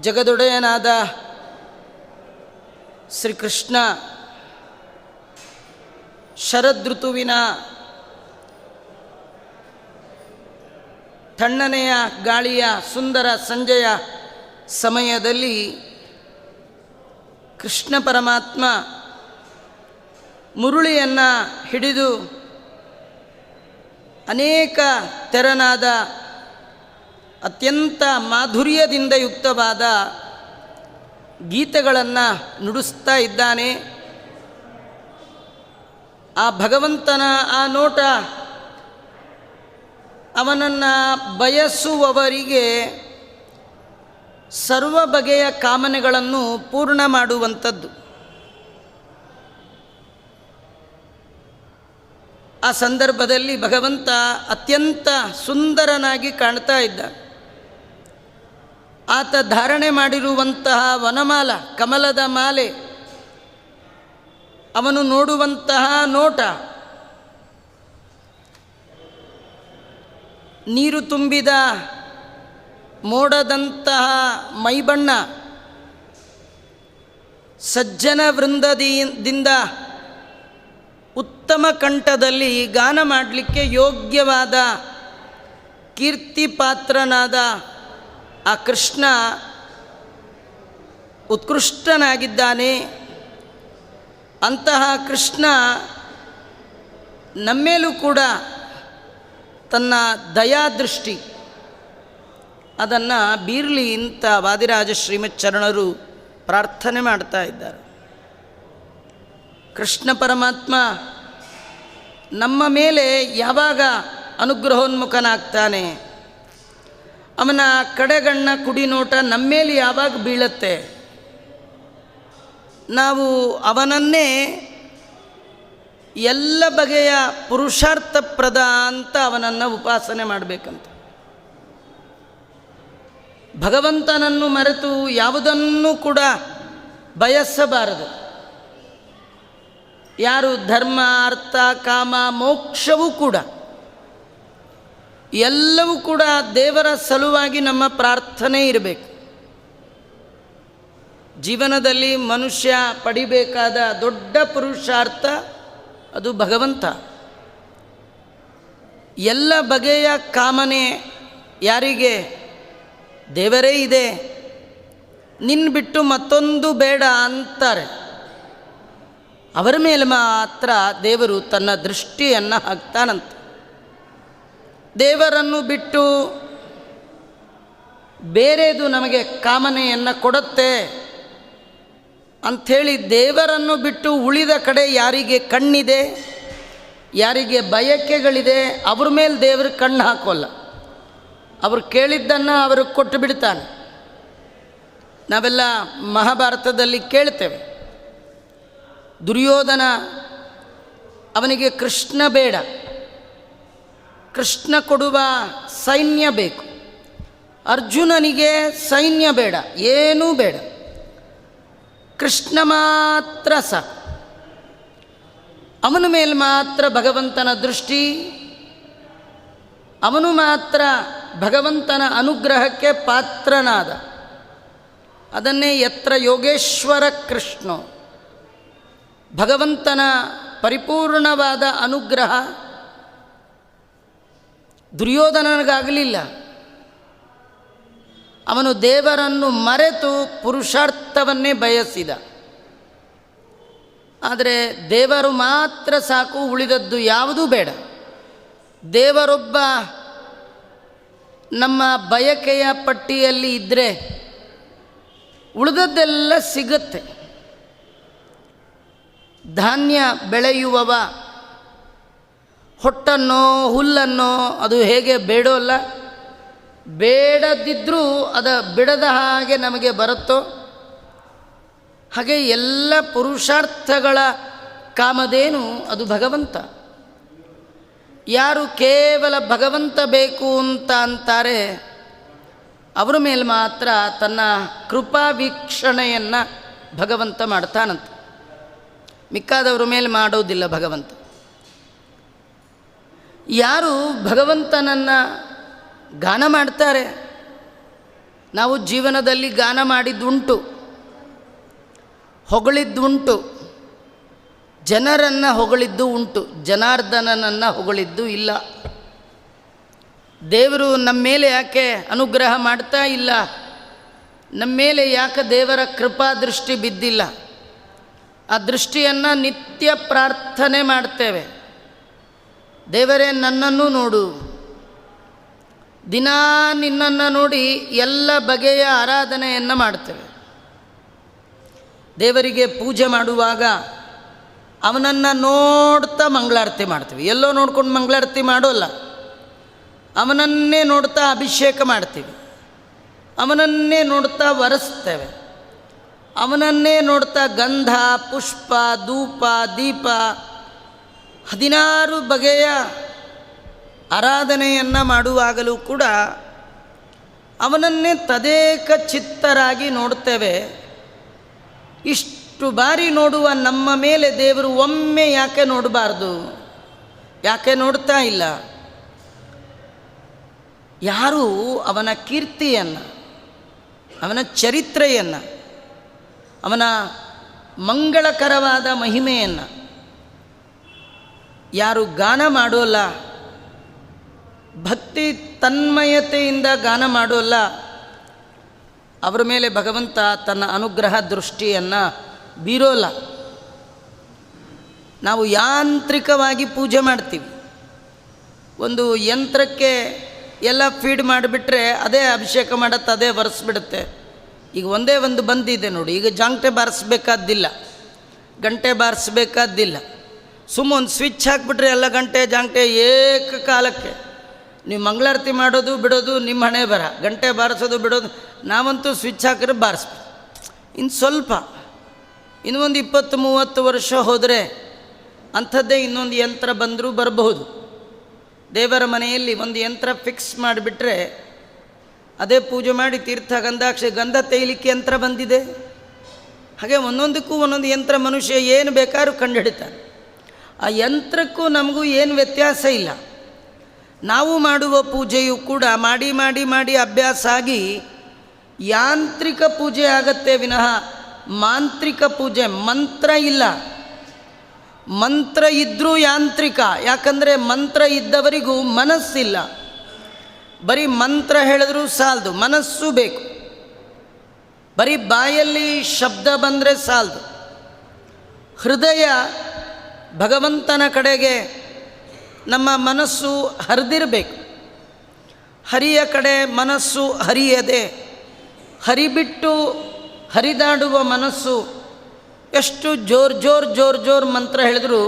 ಜಗದೊಡೆಯನಾದ ಶ್ರೀಕೃಷ್ಣ ಶರದೃತುವಿನ ತಣ್ಣನೆಯ ಗಾಳಿಯ ಸುಂದರ ಸಂಜೆಯ ಸಮಯದಲ್ಲಿ ಕೃಷ್ಣ ಪರಮಾತ್ಮ ಮುರುಳಿಯನ್ನು ಹಿಡಿದು ಅನೇಕ ತೆರನಾದ ಅತ್ಯಂತ ಮಾಧುರ್ಯದಿಂದ ಯುಕ್ತವಾದ ಗೀತೆಗಳನ್ನು ನುಡಿಸ್ತಾ ಇದ್ದಾನೆ. ಆ ಭಗವಂತನ ಆ ನೋಟ ಅವನನ್ನು ಬಯಸುವವರಿಗೆ ಸರ್ವ ಬಗೆಯ ಕಾಮನೆಗಳನ್ನು ಪೂರ್ಣ ಮಾಡುವಂಥದ್ದು. ಆ ಸಂದರ್ಭದಲ್ಲಿ ಭಗವಂತ ಅತ್ಯಂತ ಸುಂದರನಾಗಿ ಕಾಣ್ತಾ ಇದ್ದ. ಆತ ಧಾರಣೆ ಮಾಡಿರುವಂತಹ ವನಮಾಲ, ಕಮಲದ ಮಾಲೆ, ಅವನು ನೋಡುವಂತಹ ನೋಟ, ನೀರು ತುಂಬಿದ ಮೋಡದಂತಹ ಮೈಬಣ್ಣ, ಸಜ್ಜನ ವೃಂದದಿಂದ ಉತ್ತಮ ಕಂಠದಲ್ಲಿ ಗಾನ ಮಾಡಲಿಕ್ಕೆ ಯೋಗ್ಯವಾದ ಕೀರ್ತಿ ಪಾತ್ರನಾದ ಆ ಕೃಷ್ಣ ಉತ್ಕೃಷ್ಟನಾಗಿದ್ದಾನೆ. ಅಂತಹ ಕೃಷ್ಣ ನಮ್ಮೇಲೂ ಕೂಡ ತನ್ನ ದಯಾದೃಷ್ಟಿ ಅದನ್ನು ಬೀರಲಿ ಅಂತ ವಾದಿರಾಜ ಶ್ರೀಮಚ್ಚರಣರು ಪ್ರಾರ್ಥನೆ ಮಾಡ್ತಾ ಇದ್ದಾರೆ. ಕೃಷ್ಣ ಪರಮಾತ್ಮ ನಮ್ಮ ಮೇಲೆ ಯಾವಾಗ ಅನುಗ್ರಹೋನ್ಮುಖನಾಗ್ತಾನೆ, ಅವನ ಕಡೆಗಣ್ಣ ಕುಡಿನೋಟ ನಮ್ಮೇಲೆ ಯಾವಾಗ ಬೀಳತ್ತೆ, ನಾವು ಅವನನ್ನೇ ಎಲ್ಲ ಬಗೆಯ ಪುರುಷಾರ್ಥಪ್ರದ ಅಂತ ಅವನನ್ನು ಉಪಾಸನೆ ಮಾಡಬೇಕಂತ. ಭಗವಂತನನ್ನು ಮರೆತು ಯಾವುದನ್ನೂ ಕೂಡ ಬಯಸಬಾರದು. ಯಾರು ಧರ್ಮ, ಅರ್ಥ, ಕಾಮ, ಮೋಕ್ಷವೂ ಕೂಡ ಎಲ್ಲವೂ ಕೂಡ ದೇವರ ಸಲುವಾಗಿ ನಮ್ಮ ಪ್ರಾರ್ಥನೆ ಇರಬೇಕು. ಜೀವನದಲ್ಲಿ ಮನುಷ್ಯ ಪಡಿಬೇಕಾದ ದೊಡ್ಡ ಪುರುಷಾರ್ಥ ಅದು ಭಗವಂತ. ಎಲ್ಲ ಬಗೆಯ ಕಾಮನೆ ಯಾರಿಗೆ? ದೇವರೇ ಇದೆ, ನಿನ್ನ ಬಿಟ್ಟು ಮತ್ತೊಂದು ಬೇಡ ಅಂತಾರೆ. ಅವರ ಮೇಲೆ ಮಾತ್ರ ದೇವರು ತನ್ನ ದೃಷ್ಟಿಯನ್ನು ಹಾಕ್ತಾನಂತೆ. ದೇವರನ್ನು ಬಿಟ್ಟು ಬೇರೆದು ನಮಗೆ ಕಾಮನೆಯನ್ನು ಕೊಡುತ್ತೆ ಅಂಥೇಳಿ ದೇವರನ್ನು ಬಿಟ್ಟು ಉಳಿದ ಕಡೆ ಯಾರಿಗೆ ಕಣ್ಣಿದೆ, ಯಾರಿಗೆ ಬಯಕೆಗಳಿದೆ, ಅವ್ರ ಮೇಲೆ ದೇವರು ಕಣ್ಣು ಹಾಕೋಲ್ಲ. ಅವರು ಕೇಳಿದ್ದನ್ನು ಅವ್ರಿಗೆ ಕೊಟ್ಟು ಬಿಡ್ತಾನೆ. ನಾವೆಲ್ಲ ಮಹಾಭಾರತದಲ್ಲಿ ಕೇಳ್ತೇವೆ, ದುರ್ಯೋಧನ ಅವನಿಗೆ ಕೃಷ್ಣ ಬೇಡ, ಕೃಷ್ಣ ಕೊಡುವ ಸೈನ್ಯ ಬೇಕು. ಅರ್ಜುನನಿಗೆ ಸೈನ್ಯ ಬೇಡ, ಏನೂ ಬೇಡ, ಕೃಷ್ಣ ಮಾತ್ರ ಸಾಕು. ಅವನ ಮೇಲೆ ಮಾತ್ರ ಭಗವಂತನ ದೃಷ್ಟಿ, ಅವನು ಮಾತ್ರ ಭಗವಂತನ ಅನುಗ್ರಹಕ್ಕೆ ಪಾತ್ರನಾದ. ಅದನ್ನೇ ಯತ್ರ ಯೋಗೇಶ್ವರ ಕೃಷ್ಣೋ, ಭಗವಂತನ ಪರಿಪೂರ್ಣವಾದ ಅನುಗ್ರಹ ದುರ್ಯೋಧನನಿಗಾಗಲಿಲ್ಲ. ಅವನು ದೇವರನ್ನು ಮರೆತು ಪುರುಷಾರ್ಥವನ್ನೇ ಬಯಸಿದ. ಆದರೆ ದೇವರು ಮಾತ್ರ ಸಾಕು, ಉಳಿದದ್ದು ಯಾವುದೂ ಬೇಡ. ದೇವರೊಬ್ಬ ನಮ್ಮ ಬಯಕೆಯ ಪಟ್ಟಿಯಲ್ಲಿ ಇದ್ದರೆ ಉಳಿದದ್ದೆಲ್ಲ ಸಿಗುತ್ತೆ. ಧಾನ್ಯ ಬೆಳೆಯುವವ ಹೊಟ್ಟನ್ನೋ ಹುಲ್ಲನ್ನೋ ಅದು ಹೇಗೆ ಬೇಡೋಲ್ಲ, ಬೇಡದಿದ್ದರೂ ಅದ ಬಿಡದ ಹಾಗೆ ನಮಗೆ ಬರುತ್ತೋ ಹಾಗೆ ಎಲ್ಲ ಪುರುಷಾರ್ಥಗಳ ಕಾಮಧೇನು ಅದು ಭಗವಂತ. ಯಾರು ಕೇವಲ ಭಗವಂತ ಬೇಕು ಅಂತ ಅಂತಾರೆ ಅವರ ಮೇಲೆ ಮಾತ್ರ ತನ್ನ ಕೃಪಾ ವೀಕ್ಷಣೆಯನ್ನು ಭಗವಂತ ಮಾಡ್ತಾನಂತ. ಮಿಕ್ಕಾದವ್ರ ಮೇಲೆ ಮಾಡೋದಿಲ್ಲ ಭಗವಂತ. ಯಾರು ಭಗವಂತನನ್ನು ಗಾನ ಮಾಡ್ತಾರೆ ನಾವು ಜೀವನದಲ್ಲಿ ಗಾನ ಮಾಡಿದ್ದುಂಟು, ಹೊಗಳಿದ್ದುಂಟು, ಜನರನ್ನು ಹೊಗಳಿದ್ದು ಉಂಟು, ಜನಾರ್ದನನನ್ನು ಹೊಗಳಿದ್ದು ಇಲ್ಲ. ದೇವರು ನಮ್ಮ ಮೇಲೆ ಯಾಕೆ ಅನುಗ್ರಹ ಮಾಡ್ತಾ ಇಲ್ಲ, ನಮ್ಮ ಮೇಲೆ ಯಾಕೆ ದೇವರ ಕೃಪಾ ದೃಷ್ಟಿ ಬಿದ್ದಿಲ್ಲ, ಆ ದೃಷ್ಟಿಯನ್ನು ನಿತ್ಯ ಪ್ರಾರ್ಥನೆ ಮಾಡ್ತೇವೆ. ದೇವರೇ ನನ್ನನ್ನು ನೋಡು, ದಿನಾ ನಿನ್ನನ್ನು ನೋಡಿ ಎಲ್ಲ ಬಗೆಯ ಆರಾಧನೆಯನ್ನು ಮಾಡ್ತೇವೆ. ದೇವರಿಗೆ ಪೂಜೆ ಮಾಡುವಾಗ ಅವನನ್ನು ನೋಡ್ತಾ ಮಂಗಳಾರತಿ ಮಾಡ್ತೀವಿ. ಎಲ್ಲೋ ನೋಡ್ಕೊಂಡು ಮಂಗಳಾರತಿ ಮಾಡೋಲ್ಲ, ಅವನನ್ನೇ ನೋಡ್ತಾ ಅಭಿಷೇಕ ಮಾಡ್ತೀವಿ, ಅವನನ್ನೇ ನೋಡ್ತಾ ವರೆಸ್ತೇವೆ, ಅವನನ್ನೇ ನೋಡ್ತಾ ಗಂಧ, ಪುಷ್ಪ, ಧೂಪ, ದೀಪ 16 ಬಗೆಯ ಆರಾಧನೆಯನ್ನು ಮಾಡುವಾಗಲೂ ಕೂಡ ಅವನನ್ನೇ ತದೇಕ ಚಿತ್ತರಾಗಿ ನೋಡ್ತೇವೆ. ಇಷ್ಟು ಬಾರಿ ನೋಡುವ ನಮ್ಮ ಮೇಲೆ ದೇವರು ಒಮ್ಮೆ ಯಾಕೆ ನೋಡಬಾರ್ದು, ಯಾಕೆ ನೋಡ್ತಾ ಇಲ್ಲ? ಯಾರು ಅವನ ಕೀರ್ತಿಯನ್ನು, ಅವನ ಚರಿತ್ರೆಯನ್ನು, ಅವನ ಮಂಗಳಕರವಾದ ಮಹಿಮೆಯನ್ನು ಯಾರು ಗಾನ ಮಾಡೋಲ್ಲ, ಭಕ್ತಿ ತನ್ಮಯತೆಯಿಂದ ಗಾನ ಮಾಡೋಲ್ಲ, ಅವರ ಮೇಲೆ ಭಗವಂತ ತನ್ನ ಅನುಗ್ರಹ ದೃಷ್ಟಿಯನ್ನು ಬೀರೋಲ್ಲ. ನಾವು ಯಾಂತ್ರಿಕವಾಗಿ ಪೂಜೆ ಮಾಡ್ತೀವಿ. ಒಂದು ಯಂತ್ರಕ್ಕೆ ಎಲ್ಲ ಫೀಡ್ ಮಾಡಿಬಿಟ್ರೆ ಅದೇ ಅಭಿಷೇಕ ಮಾಡುತ್ತೆ, ಅದೇ ಒರೆಸ್ಬಿಡುತ್ತೆ. ಈಗ ಒಂದೇ ಒಂದು ಬಂದಿದೆ ನೋಡಿ, ಈಗ ಜಾಂಗ್ಟೆ ಬಾರಿಸ್ಬೇಕಾದ್ದಿಲ್ಲ, ಗಂಟೆ ಬಾರಿಸ್ಬೇಕಾದ್ದಿಲ್ಲ. ಒಂದು ಸ್ವಿಚ್ ಹಾಕಿಬಿಟ್ರೆ ಎಲ್ಲ ಗಂಟೆ ಜಾಂಗ್ಟೆ ಏಕಕಾಲಕ್ಕೆ. ನೀವು ಮಂಗಳಾರತಿ ಮಾಡೋದು ಬಿಡೋದು ನಿಮ್ಮ ಹಣೆ ಬರ, ಗಂಟೆ ಬಾರಿಸೋದು ಬಿಡೋದು. ನಾವಂತೂ ಸ್ವಿಚ್ ಹಾಕಿದ್ರೆ ಬಾರಿಸ್ತೀವಿ. ಇನ್ನು ಸ್ವಲ್ಪ, ಇನ್ನೂ ಒಂದು 20-30 ವರ್ಷ ಹೋದರೆ ಅಂಥದ್ದೇ ಇನ್ನೊಂದು ಯಂತ್ರ ಬಂದರೂ ಬರಬಹುದು. ದೇವರ ಮನೆಯಲ್ಲಿ ಒಂದು ಯಂತ್ರ ಫಿಕ್ಸ್ ಮಾಡಿಬಿಟ್ರೆ ಅದೇ ಪೂಜೆ ಮಾಡಿ ತೀರ್ಥ ಗಂಧ ತೈಲಿಕ್ಕೆ ಯಂತ್ರ ಬಂದಿದೆ. ಹಾಗೆ ಒಂದೊಂದಕ್ಕೂ ಒಂದೊಂದು ಯಂತ್ರ ಮನುಷ್ಯ ಏನು ಬೇಕಾದ್ರೂ ಕಂಡುಹಿಡಿತಾನೆ. ಆ ಯಂತ್ರಕ್ಕೂ ನಮಗೂ ಏನು ವ್ಯತ್ಯಾಸ ಇಲ್ಲ. ನಾವು ಮಾಡುವ ಪೂಜೆಯು ಕೂಡ ಮಾಡಿ ಮಾಡಿ ಮಾಡಿ ಅಭ್ಯಾಸ ಆಗಿ ಯಾಂತ್ರಿಕ ಪೂಜೆ ಆಗತ್ತೆ ವಿನಃ ಮಾಂತ್ರಿಕ ಪೂಜೆ. ಮಂತ್ರ ಇಲ್ಲ, ಮಂತ್ರ ಇದ್ದರೂ ಯಾಂತ್ರಿಕ. ಯಾಕಂದರೆ ಮಂತ್ರ ಇದ್ದವರಿಗೂ ಮನಸ್ಸಿಲ್ಲ. ಬರೀ ಮಂತ್ರ ಹೇಳಿದ್ರೂ ಸಾಲದು, ಮನಸ್ಸು ಬೇಕು. ಬರೀ ಬಾಯಲ್ಲಿ ಶಬ್ದ ಬಂದರೆ ಸಾಲದು, ಹೃದಯ ಭಗವಂತನ ಕಡೆಗೆ ನಮ್ಮ ಮನಸ್ಸು ಹರಿದಿರಬೇಕು. ಹರಿಯ ಕಡೆ ಮನಸ್ಸು ಹರಿಯದೆ, ಹರಿಬಿಟ್ಟು ಹರಿದಾಡುವ ಮನಸ್ಸು ಎಷ್ಟು ಜೋರ್ ಮಂತ್ರ ಹೇಳಿದ್ರು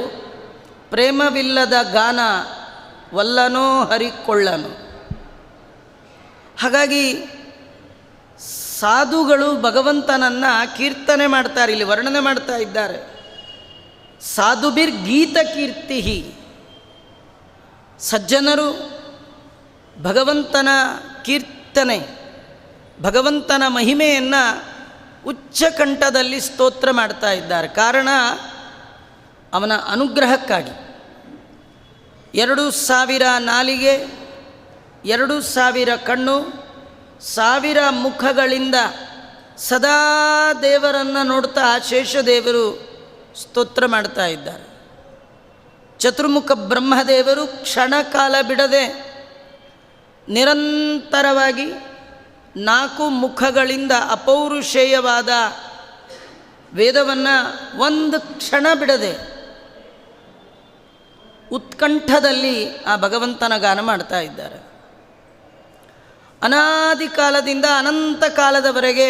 ಪ್ರೇಮವಿಲ್ಲದ ಗಾನ ವಲ್ಲನೋ ಹರಿಕೊಳ್ಳನು. ಹಾಗಾಗಿ ಸಾಧುಗಳು ಭಗವಂತನನ್ನು ಕೀರ್ತನೆ ಮಾಡ್ತಾರೆ, ಇಲ್ಲಿ ವರ್ಣನೆ ಮಾಡ್ತಾ ಇದ್ದಾರೆ. ಸಾಧುಬಿರ್ ಗೀತ ಕೀರ್ತಿ. ಸಜ್ಜನರು ಭಗವಂತನ ಕೀರ್ತನೆ, ಭಗವಂತನ ಮಹಿಮೆಯನ್ನು ಉಚ್ಚಕಂಠದಲ್ಲಿ ಸ್ತೋತ್ರ ಮಾಡ್ತಾ ಇದ್ದಾರೆ. ಕಾರಣ ಅವನ ಅನುಗ್ರಹಕ್ಕಾಗಿ. 2000 ನಾಲಿಗೆ, 2000 ಕಣ್ಣು, 1000 ಮುಖಗಳಿಂದ ಸದಾ ದೇವರನ್ನು ನೋಡ್ತಾ ಶೇಷದೇವರು ಸ್ತೋತ್ರ ಮಾಡ್ತಾ ಇದ್ದಾರೆ. ಚತುರ್ಮುಖ ಬ್ರಹ್ಮದೇವರು ಕ್ಷಣ ಕಾಲ ಬಿಡದೆ ನಿರಂತರವಾಗಿ 4 ಮುಖಗಳಿಂದ ಅಪೌರುಷೇಯವಾದ ವೇದವನ್ನು ಒಂದು ಕ್ಷಣ ಬಿಡದೆ ಉತ್ಕಂಠದಲ್ಲಿ ಆ ಭಗವಂತನ ಗಾನ ಮಾಡ್ತಾ ಇದ್ದಾರೆ. ಅನಾದಿ ಕಾಲದಿಂದ ಅನಂತ ಕಾಲದವರೆಗೆ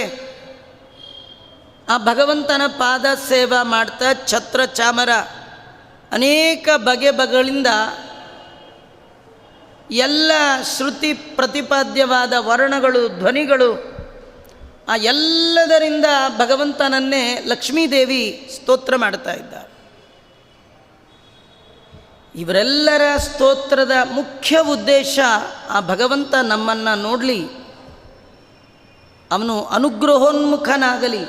ಆ ಭಗವಂತನ ಪಾದ ಸೇವಾ ಮಾಡ್ತಾ ಛತ್ರ ಚಾಮರ ಅನೇಕ ಬಗೆಗಳಿಂದ ಎಲ್ಲ ಶ್ರುತಿ ಪ್ರತಿಪಾದ್ಯವಾದ ವರ್ಣಗಳು, ಧ್ವನಿಗಳು, ಆ ಎಲ್ಲದರಿಂದ ಭಗವಂತನನ್ನೇ ಲಕ್ಷ್ಮೀದೇವಿ ಸ್ತೋತ್ರ ಮಾಡ್ತಾ ಇದ್ದಾರೆ. ಇವರೆಲ್ಲರ ಸ್ತೋತ್ರದ ಮುಖ್ಯ ಉದ್ದೇಶ ಆ ಭಗವಂತ ನಮ್ಮನ್ನು ನೋಡಲಿ, ಅವನು ಅನುಗ್ರಹೋನ್ಮುಖನಾಗಲಿ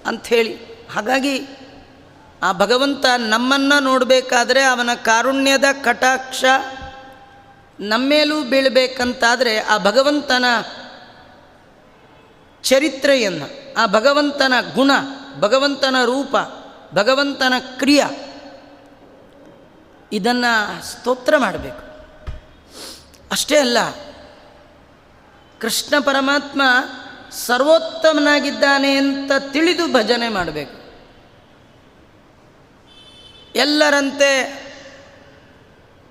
ಅಂಥೇಳಿ. ಹಾಗಾಗಿ ಆ ಭಗವಂತ ನಮ್ಮನ್ನು ನೋಡಬೇಕಾದ್ರೆ ಅವನ ಕಾರುಣ್ಯದ ಕಟಾಕ್ಷ ನಮ್ಮೇಲೂ ಬೀಳಬೇಕಂತಾದರೆ ಆ ಭಗವಂತನ ಚರಿತ್ರೆಯನ್ನು, ಆ ಭಗವಂತನ ಗುಣ, ಭಗವಂತನ ರೂಪ, ಭಗವಂತನ ಕ್ರಿಯೆ, ಇದನ್ನು ಸ್ತೋತ್ರ ಮಾಡಬೇಕು. ಅಷ್ಟೇ ಅಲ್ಲ, ಕೃಷ್ಣ ಪರಮಾತ್ಮ ಸರ್ವೋತ್ತಮನಾಗಿದ್ದಾನೆ ಅಂತ ತಿಳಿದು ಭಜನೆ ಮಾಡಬೇಕು. ಎಲ್ಲರಂತೆ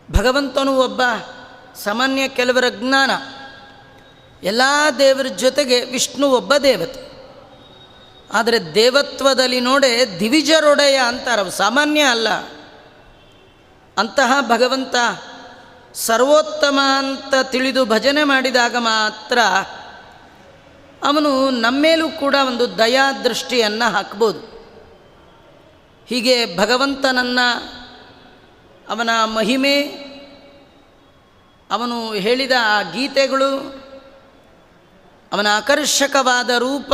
ಭಗವಂತನು ಒಬ್ಬ. ಸಾಮಾನ್ಯ ಕೆಲವರ ಜ್ಞಾನ, ಎಲ್ಲ ದೇವರ ಜೊತೆಗೆ ವಿಷ್ಣು ಒಬ್ಬ ದೇವತೆ. ಆದರೆ ದೇವತ್ವದಲ್ಲಿ ನೋಡೆ ದಿವಿಜರೊಡೆಯ ಅಂತಾರೆ, ಸಾಮಾನ್ಯ ಅಲ್ಲ. ಅಂತಹ ಭಗವಂತ ಸರ್ವೋತ್ತಮ ಅಂತ ತಿಳಿದು ಭಜನೆ ಮಾಡಿದಾಗ ಮಾತ್ರ ಅವನು ನಮ್ಮೇಲೂ ಕೂಡ ಒಂದು ದಯಾದೃಷ್ಟಿಯನ್ನು ಹಾಕ್ಬೋದು. ಹೀಗೆ ಭಗವಂತನನ್ನು, ಅವನ ಮಹಿಮೆ, ಅವನು ಹೇಳಿದ ಆ ಗೀತೆಗಳು, ಅವನ ಆಕರ್ಷಕವಾದ ರೂಪ,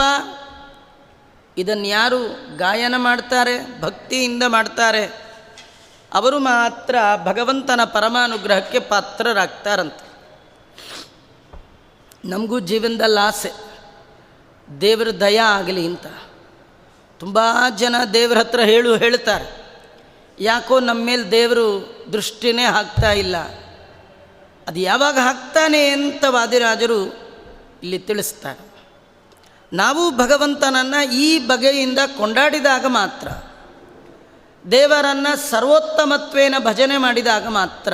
ಇದನ್ನು ಯಾರು ಗಾಯನ ಮಾಡ್ತಾರೆ, ಭಕ್ತಿಯಿಂದ ಮಾಡ್ತಾರೆ, ಅವರು ಮಾತ್ರ ಭಗವಂತನ ಪರಮಾನುಗ್ರಹಕ್ಕೆ ಪಾತ್ರರಾಗ್ತಾರಂತೆ. ನಮಗೂ ಜೀವನದಲ್ಲಿ ಆಸೆ, ದೇವರ ದಯ ಆಗಲಿ ಅಂತ. ತುಂಬ ಜನ ದೇವ್ರ ಹತ್ರ ಹೇಳ್ತಾರೆ, ಯಾಕೋ ನಮ್ಮ ಮೇಲೆ ದೇವರು ದೃಷ್ಟಿನೇ ಹಾಕ್ತಾ ಇಲ್ಲ. ಅದು ಯಾವಾಗ ಹಾಕ್ತಾನೆ ಅಂತ ವಾದಿರಾಜರು ಇಲ್ಲಿ ತಿಳಿಸ್ತಾರೆ. ನಾವು ಭಗವಂತನನ್ನು ಈ ಬಗೆಯಿಂದ ಕೊಂಡಾಡಿದಾಗ ಮಾತ್ರ, ದೇವರನ್ನು ಸರ್ವೋತ್ತಮತ್ವೇನ ಭಜನೆ ಮಾಡಿದಾಗ ಮಾತ್ರ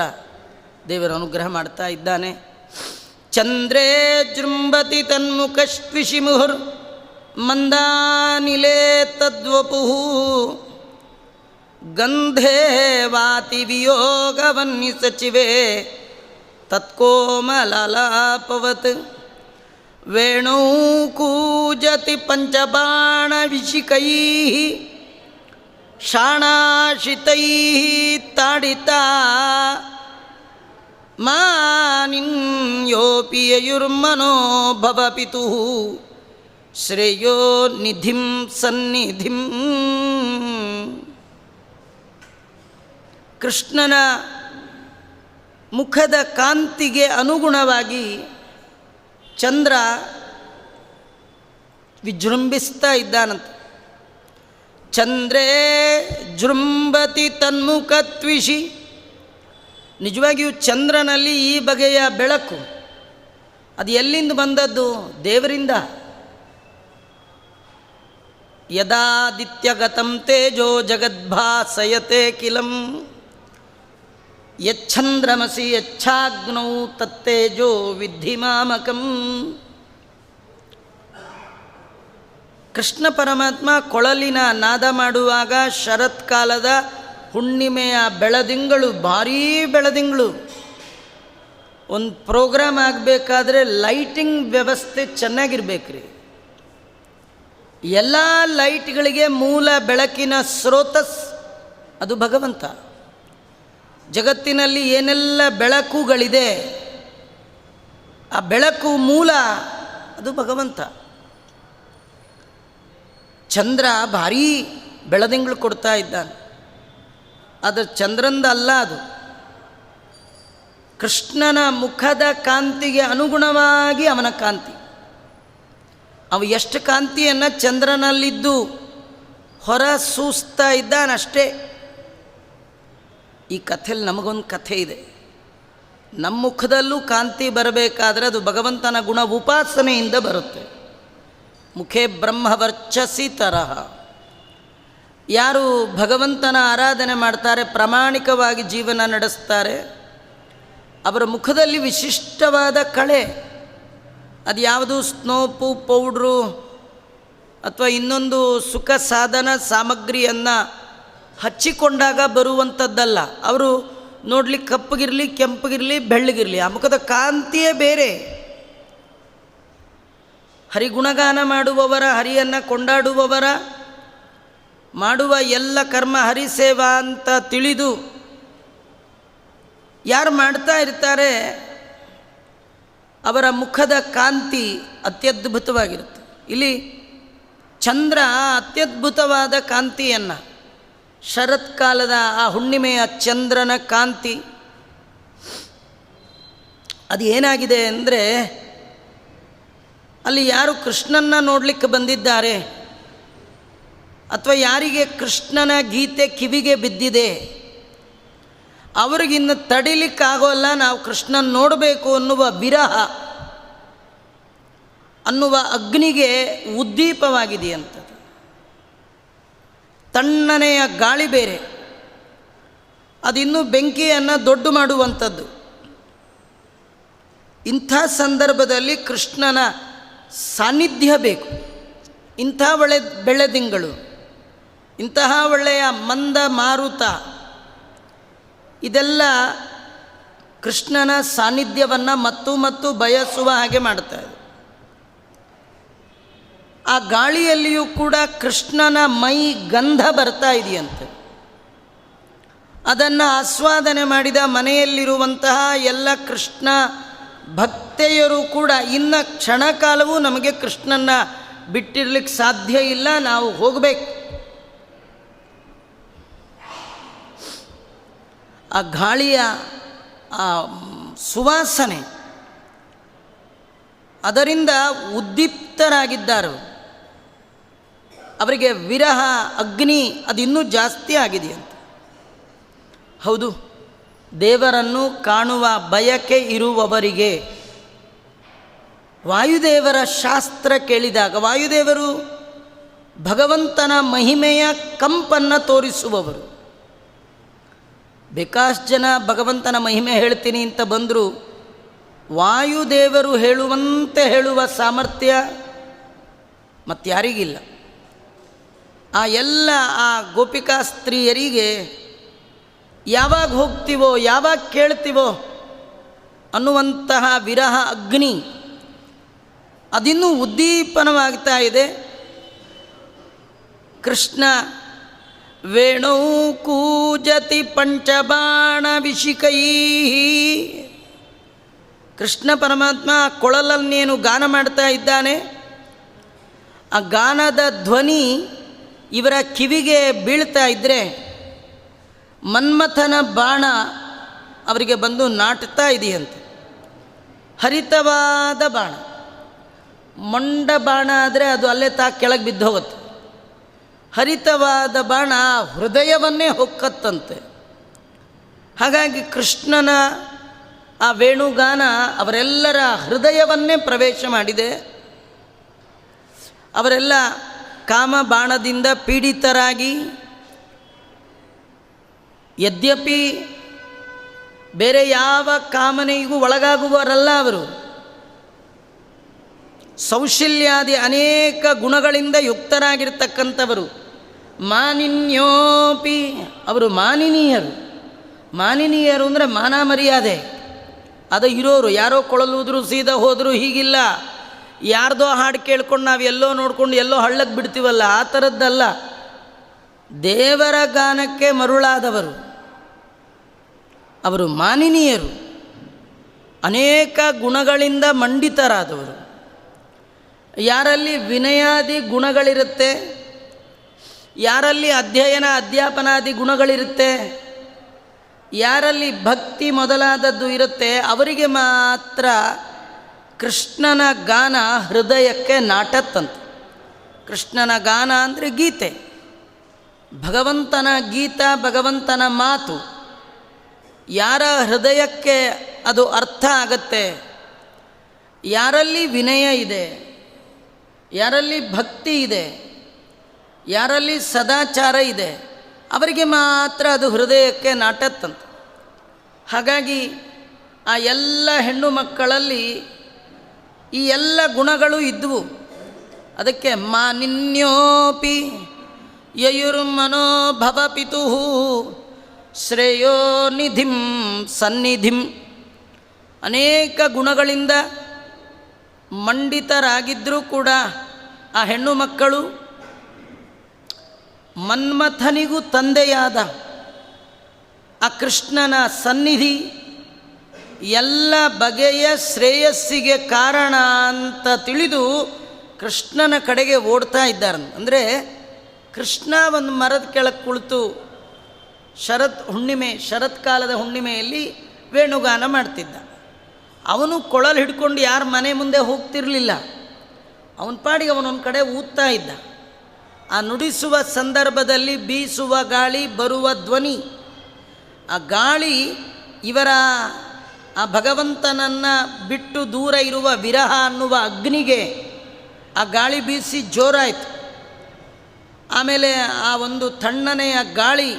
ದೇವರು ಅನುಗ್ರಹ ಮಾಡ್ತಾ ಇದ್ದಾನೆ. ಚಂದ್ರೇ ಜೃಂಭತಿ ತನ್ಮುಖಶ್ವಿಷಿ ಮುಹುರ್ ಮಂದಾನಿಲೇ ತದ್ವಪುಃ ಗಂಧೇ ವಾತಿ ವಿಯೋಗವನ್ನಿ ಸಚಿವೆ ತತ್ಕೋಮಲಲಾಪವತ್ ವೇಣು ಕೂಜತಿ ಪಂಚಬಾಣ ವಿಶಿಕೈಃ ಶಾಣಾಶಿತೈಃ ತಾಡಿತಾ ಮಾನಿನ್ಯೋಪಿ ಯಯುರ್ಮನೋ ಭವಪಿತುಃ ಶ್ರೇಯೋ ನಿಧಿಂ ಸನ್ನಿಧಿಂ. ಕೃಷ್ಣನ ಮುಖದ ಕಾಂತಿಗೆ ಅನುಗುಣವಾಗಿ ಚಂದ್ರ ವಿಜೃಂಭಿಸ್ತಾ ಇದ್ದಾನಂತೆ. ಚಂದ್ರೇ ಜೃಂಭತಿ ತನ್ಮುಖತ್ವಿಷಿ. ನಿಜವಾಗಿಯೂ ಚಂದ್ರನಲ್ಲಿ ಈ ಬಗೆಯ ಬೆಳಕು ಅದು ಎಲ್ಲಿಂದ ಬಂದದ್ದು? ದೇವರಿಂದ. ಯದಾದಿತ್ಯಗತಂ ತೇಜೋ ಜಗದ್ಭಾಸಯತೆ ಕಿಲಂ ಯಚ್ಛಂದ್ರಮಸಿ ಯಚ್ಛಾಗ್ನೌ ತತ್ತೇಜೋ ವಿದ್ಧಿ ಮಾಮಕಂ. ಕೃಷ್ಣ ಪರಮಾತ್ಮ ಕೊಳಲಿನ ನಾದ ಮಾಡುವಾಗ ಶರತ್ಕಾಲದ ಹುಣ್ಣಿಮೆಯ ಬೆಳದಿಂಗಳು, ಭಾರೀ ಬೆಳದಿಂಗಳು. ಒಂದು ಪ್ರೋಗ್ರಾಮ್ ಆಗಬೇಕಾದ್ರೆ ಲೈಟಿಂಗ್ ವ್ಯವಸ್ಥೆ ಚೆನ್ನಾಗಿರ್ಬೇಕ್ರಿ. ಎಲ್ಲ ಲೈಟ್ಗಳಿಗೆ ಮೂಲ ಬೆಳಕಿನ ಸ್ರೋತಸ್ ಅದು ಭಗವಂತ. ಜಗತ್ತಿನಲ್ಲಿ ಏನೆಲ್ಲ ಬೆಳಕುಗಳಿದೆ, ಆ ಬೆಳಕು ಮೂಲ ಅದು ಭಗವಂತ. ಚಂದ್ರ ಭಾರೀ ಬೆಳದಿಂಗಳು ಕೊಡ್ತಾ ಇದ್ದಾನೆ, ಆದರೆ ಚಂದ್ರಂದ ಅಲ್ಲ ಅದು. ಕೃಷ್ಣನ ಮುಖದ ಕಾಂತಿಗೆ ಅನುಗುಣವಾಗಿ ಅವನ ಕಾಂತಿ. ಅವ ಎಷ್ಟು ಕಾಂತಿಯನ್ನು ಚಂದ್ರನಲ್ಲಿದ್ದು ಹೊರ ಸೂಸ್ತಾ ಇದ್ದಾನಷ್ಟೇ. ಈ ಕಥೆಯಲ್ಲಿ ನಮಗೊಂದು ಕಥೆ ಇದೆ. ನಮ್ಮ ಮುಖದಲ್ಲೂ ಕಾಂತಿ ಬರಬೇಕಾದ್ರೆ ಅದು ಭಗವಂತನ ಗುಣ ಉಪಾಸನೆಯಿಂದ ಬರುತ್ತೆ. ಮುಖೇ ಬ್ರಹ್ಮವರ್ಚಸಿ ತರಹ. ಯಾರು ಭಗವಂತನ ಆರಾಧನೆ ಮಾಡ್ತಾರೆ, ಪ್ರಾಮಾಣಿಕವಾಗಿ ಜೀವನ ನಡೆಸ್ತಾರೆ, ಅವರ ಮುಖದಲ್ಲಿ ವಿಶಿಷ್ಟವಾದ ಕಳೆ, ಅದು ಯಾವುದು ಸ್ನೋಪು ಪೌಡ್ರು ಅಥವಾ ಇನ್ನೊಂದು ಸುಖ ಸಾಧನ ಸಾಮಗ್ರಿಯನ್ನು ಹಚ್ಚಿಕೊಂಡಾಗ ಬರುವಂಥದ್ದಲ್ಲ. ಅವರು ನೋಡ್ಲಿಕ್ಕೆ ಕಪ್ಪಗಿರಲಿ, ಕೆಂಪಗಿರಲಿ, ಬೆಳ್ಳಗಿರಲಿ, ಆ ಮುಖದ ಕಾಂತಿಯೇ ಬೇರೆ. ಹರಿಗುಣಗಾನ ಮಾಡುವವರ, ಹರಿಯನ್ನು ಕೊಂಡಾಡುವವರ ಮಾಡುವ ಎಲ್ಲ ಕರ್ಮ ಹರಿಸೇವಾ ಅಂತ ತಿಳಿದು ಯಾರು ಮಾಡ್ತಾ ಇರ್ತಾರೆ ಅವರ ಮುಖದ ಕಾಂತಿ ಅತ್ಯದ್ಭುತವಾಗಿರುತ್ತೆ. ಇಲ್ಲಿ ಚಂದ್ರ ಅತ್ಯದ್ಭುತವಾದ ಕಾಂತಿಯನ್ನು, ಶರತ್ಕಾಲದ ಆ ಹುಣ್ಣಿಮೆಯ ಚಂದ್ರನ ಕಾಂತಿ ಅದು ಏನಾಗಿದೆ ಅಂದರೆ ಅಲ್ಲಿ ಯಾರು ಕೃಷ್ಣನ್ನ ನೋಡಲಿಕ್ಕೆ ಬಂದಿದ್ದಾರೆ ಅಥವಾ ಯಾರಿಗೆ ಕೃಷ್ಣನ ಗೀತೆ ಕಿವಿಗೆ ಬಿದ್ದಿದೆ ಅವ್ರಿಗಿನ್ನು ತಡಿಲಿಕ್ಕಾಗೋಲ್ಲ, ನಾವು ಕೃಷ್ಣನ ನೋಡಬೇಕು ಅನ್ನುವ ವಿರಹ ಅನ್ನುವ ಅಗ್ನಿಗೆ ಉದ್ದೀಪವಾಗಿದೆಯಂಥದ್ದು. ತಣ್ಣನೆಯ ಗಾಳಿ ಬೇರೆ, ಅದಿನ್ನೂ ಬೆಂಕಿಯನ್ನು ದೊಡ್ಡ ಮಾಡುವಂಥದ್ದು. ಇಂಥ ಸಂದರ್ಭದಲ್ಲಿ ಕೃಷ್ಣನ ಸಾನ್ನಿಧ್ಯ ಬೇಕು. ಇಂಥ ಬೆಳೆದಿಂಗಳು, ಇಂತಹ ಒಳ್ಳೆಯ ಮಂದ ಮಾರುತ, ಇದೆಲ್ಲ ಕೃಷ್ಣನ ಸಾನ್ನಿಧ್ಯವನ್ನು ಮತ್ತು ಬಯಸುವ ಹಾಗೆ ಮಾಡ್ತಾಯಿದೆ. ಆ ಗಾಳಿಯಲ್ಲಿಯೂ ಕೂಡ ಕೃಷ್ಣನ ಮೈ ಗಂಧ ಬರ್ತಾ ಇದೆಯಂತೆ. ಅದನ್ನು ಆಸ್ವಾದನೆ ಮಾಡಿದ ಮನೆಯಲ್ಲಿರುವಂತಹ ಎಲ್ಲ ಕೃಷ್ಣ ಭಕ್ತೆಯರು ಕೂಡ ಇನ್ನು ಕ್ಷಣಕಾಲವೂ ನಮಗೆ ಕೃಷ್ಣನ ಬಿಟ್ಟಿರ್ಲಿಕ್ಕೆ ಸಾಧ್ಯ ಇಲ್ಲ, ನಾವು ಹೋಗಬೇಕು. ಆ ಗಾಳಿಯ ಆ ಸುವಾಸನೆ, ಅದರಿಂದ ಉದ್ದೀಪ್ತರಾಗಿದ್ದಾರೆ. ಅವರಿಗೆ ವಿರಹ ಅಗ್ನಿ ಅದಿನ್ನೂ ಜಾಸ್ತಿ ಆಗಿದೆಯಂತೆ. ಹೌದು, ದೇವರನ್ನು ಕಾಣುವ ಬಯಕೆ ಇರುವವರಿಗೆ ವಾಯುದೇವರ ಶಾಸ್ತ್ರ ಕೇಳಿದಾಗ, ವಾಯುದೇವರು ಭಗವಂತನ ಮಹಿಮೆಯ ಕಂಪನ್ನು ತೋರಿಸುವವರು. ಬೇಕಾಷ್ಟು ಜನ ಭಗವಂತನ ಮಹಿಮೆ ಹೇಳ್ತೀನಿ ಅಂತ ಬಂದರೂ ವಾಯುದೇವರು ಹೇಳುವಂತೆ ಹೇಳುವ ಸಾಮರ್ಥ್ಯ ಮತ್ತಾರಿಗಿಲ್ಲ. ಆ ಗೋಪಿಕಾ ಸ್ತ್ರೀಯರಿಗೆ ಯಾವಾಗ ಹೋಗ್ತೀವೋ, ಯಾವಾಗ ಕೇಳ್ತೀವೋ ಅನ್ನುವಂತಹ ವಿರಹ ಅಗ್ನಿ ಅದಿನ್ನೂ ಉದ್ದೀಪನವಾಗ್ತಾ ಇದೆ. ಕೃಷ್ಣ ವೇಣು ಕೂಜತಿ ಪಂಚಬಾಣ ವಿಶಿಕೈ. ಕೃಷ್ಣ ಪರಮಾತ್ಮ ಕೊಳಲನ್ನೇನು ಗಾನ ಮಾಡ್ತಾ ಇದ್ದಾನೆ, ಆ ಗಾನದ ಧ್ವನಿ ಇವರ ಕಿವಿಗೆ ಬೀಳ್ತಾ ಇದ್ದರೆ ಮನ್ಮಥನ ಬಾಣ ಅವರಿಗೆ ಬಂದು ನಾಟ್ತಾ ಇದೆಯಂತೆ. ಹರಿತವಾದ ಬಾಣ, ಮೊಂಡ ಬಾಣ ಆದರೆ ಅದು ಅಲ್ಲೇ ಕೆಳಗೆ ಬಿದ್ದು ಹೋಗುತ್ತೆ. ಹರಿತವಾದ ಬಾಣ ಹೃದಯವನ್ನೇ ಹೊಕ್ಕತ್ತಂತೆ. ಹಾಗಾಗಿ ಕೃಷ್ಣನ ಆ ವೇಣುಗಾನ ಅವರೆಲ್ಲರ ಹೃದಯವನ್ನೇ ಪ್ರವೇಶ ಮಾಡಿದೆ. ಅವರೆಲ್ಲ ಕಾಮ ಬಾಣದಿಂದ ಪೀಡಿತರಾಗಿ, ಯದ್ಯಪಿ ಬೇರೆ ಯಾವ ಕಾಮನೆಗೂ ಒಳಗಾಗುವವರಲ್ಲ ಅವರು, ಸೌಶಲ್ಯಾದಿ ಅನೇಕ ಗುಣಗಳಿಂದ ಯುಕ್ತರಾಗಿರ್ತಕ್ಕಂಥವರು. ಮಾನಿನ್ಯೋಪಿ, ಅವರು ಮಾನಿನೀಯರು. ಮಾನಿನೀಯರು ಅಂದರೆ ಮಾನ ಮರ್ಯಾದೆ ಅದು ಇರೋರು. ಯಾರೋ ಕೊಳಲುದ್ರು ಸೀದಾ ಹೋದರು ಹೀಗಿಲ್ಲ. ಯಾರ್ದೋ ಹಾಡು ಕೇಳ್ಕೊಂಡು ನಾವು ಎಲ್ಲೋ ನೋಡ್ಕೊಂಡು ಎಲ್ಲೋ ಹಳ್ಳಕ್ಕೆ ಬಿಡ್ತೀವಲ್ಲ, ಆ ಥರದ್ದಲ್ಲ. ದೇವರ ಗಾನಕ್ಕೆ ಮರುಳಾದವರು ಅವರು ಮಾನಿನೀಯರು, ಅನೇಕ ಗುಣಗಳಿಂದ ಮಂಡಿತರಾದವರು. ಯಾರಲ್ಲಿ ವಿನಯಾದಿ ಗುಣಗಳಿರುತ್ತೆ, ಯಾರಲ್ಲಿ ಅಧ್ಯಯನ ಅಧ್ಯಾಪನಾದಿ ಗುಣಗಳಿರುತ್ತೆ, ಯಾರಲ್ಲಿ ಭಕ್ತಿ ಮೊದಲಾದದ್ದು ಇರುತ್ತೆ, ಅವರಿಗೆ ಮಾತ್ರ ಕೃಷ್ಣನ ಗಾನ ಹೃದಯಕ್ಕೆ ನಾಟತ್ತಂತೆ. ಕೃಷ್ಣನ ಗಾನ ಅಂದರೆ ಗೀತೆ, ಭಗವಂತನ ಗೀತ, ಭಗವಂತನ ಮಾತು ಯಾರ ಹೃದಯಕ್ಕೆ ಅದು ಅರ್ಥ ಆಗತ್ತೆ, ಯಾರಲ್ಲಿ ವಿನಯ ಇದೆ, ಯಾರಲ್ಲಿ ಭಕ್ತಿ ಇದೆ, ಯಾರಲ್ಲಿ ಸದಾಚಾರ ಇದೆ, ಅವರಿಗೆ ಮಾತ್ರ ಅದು ಹೃದಯಕ್ಕೆ ನಾಟತ್ತಂತೆ. ಹಾಗಾಗಿ ಆ ಎಲ್ಲ ಹೆಣ್ಣು ಮಕ್ಕಳಲ್ಲಿ ಈ ಎಲ್ಲ ಗುಣಗಳು ಇದ್ದವು. ಅದಕ್ಕೆ ಮಾನಿನ್ಯೋಪಿ ಯಯುರ್ಮನೋಭವ ಪಿತುಃ ಶ್ರೇಯೋ ನಿಧಿಂ ಸನ್ನಿಧಿಂ. ಅನೇಕ ಗುಣಗಳಿಂದ ಮಂಡಿತರಾಗಿದ್ದರೂ ಕೂಡ ಆ ಹೆಣ್ಣು ಮಕ್ಕಳು ಮನ್ಮಥನಿಗೂ ತಂದೆಯಾದ ಆ ಕೃಷ್ಣನ ಸನ್ನಿಧಿ ಎಲ್ಲ ಬಗೆಯ ಶ್ರೇಯಸ್ಸಿಗೆ ಕಾರಣ ಅಂತ ತಿಳಿದು ಕೃಷ್ಣನ ಕಡೆಗೆ ಓಡ್ತಾ ಇದ್ದಾರೆ. ಅಂದರೆ ಕೃಷ್ಣ ಒಂದು ಮರದ ಕೆಳಗೆ ಕುಳಿತು ಶರತ್ಕಾಲದ ಹುಣ್ಣಿಮೆಯಲ್ಲಿ ವೇಣುಗಾನ ಮಾಡ್ತಿದ್ದ. ಅವನು ಕೊಳಲು ಹಿಡ್ಕೊಂಡು ಯಾರ ಮನೆ ಮುಂದೆ ಹೋಗ್ತಿರಲಿಲ್ಲ. ಅವನ ಪಾಡಿಗೆ ಅವನೊಂದು ಕಡೆ ಊದ್ತಾ ಇದ್ದ. ಆ ನುಡಿಸುವ ಸಂದರ್ಭದಲ್ಲಿ ಬೀಸುವ ಗಾಳಿ, ಬರುವ ಧ್ವನಿ, ಆ ಗಾಳಿ ಇವರ ಆ ಭಗವಂತನನ್ನು ಬಿಟ್ಟು ದೂರ ಇರುವ ವಿರಹ ಅನ್ನುವ ಅಗ್ನಿಗೆ ಆ ಗಾಳಿ ಬೀಸಿ ಜೋರಾಯಿತು. ಆಮೇಲೆ ಆ ಒಂದು ತಣ್ಣನೆಯ ಗಾಳಿ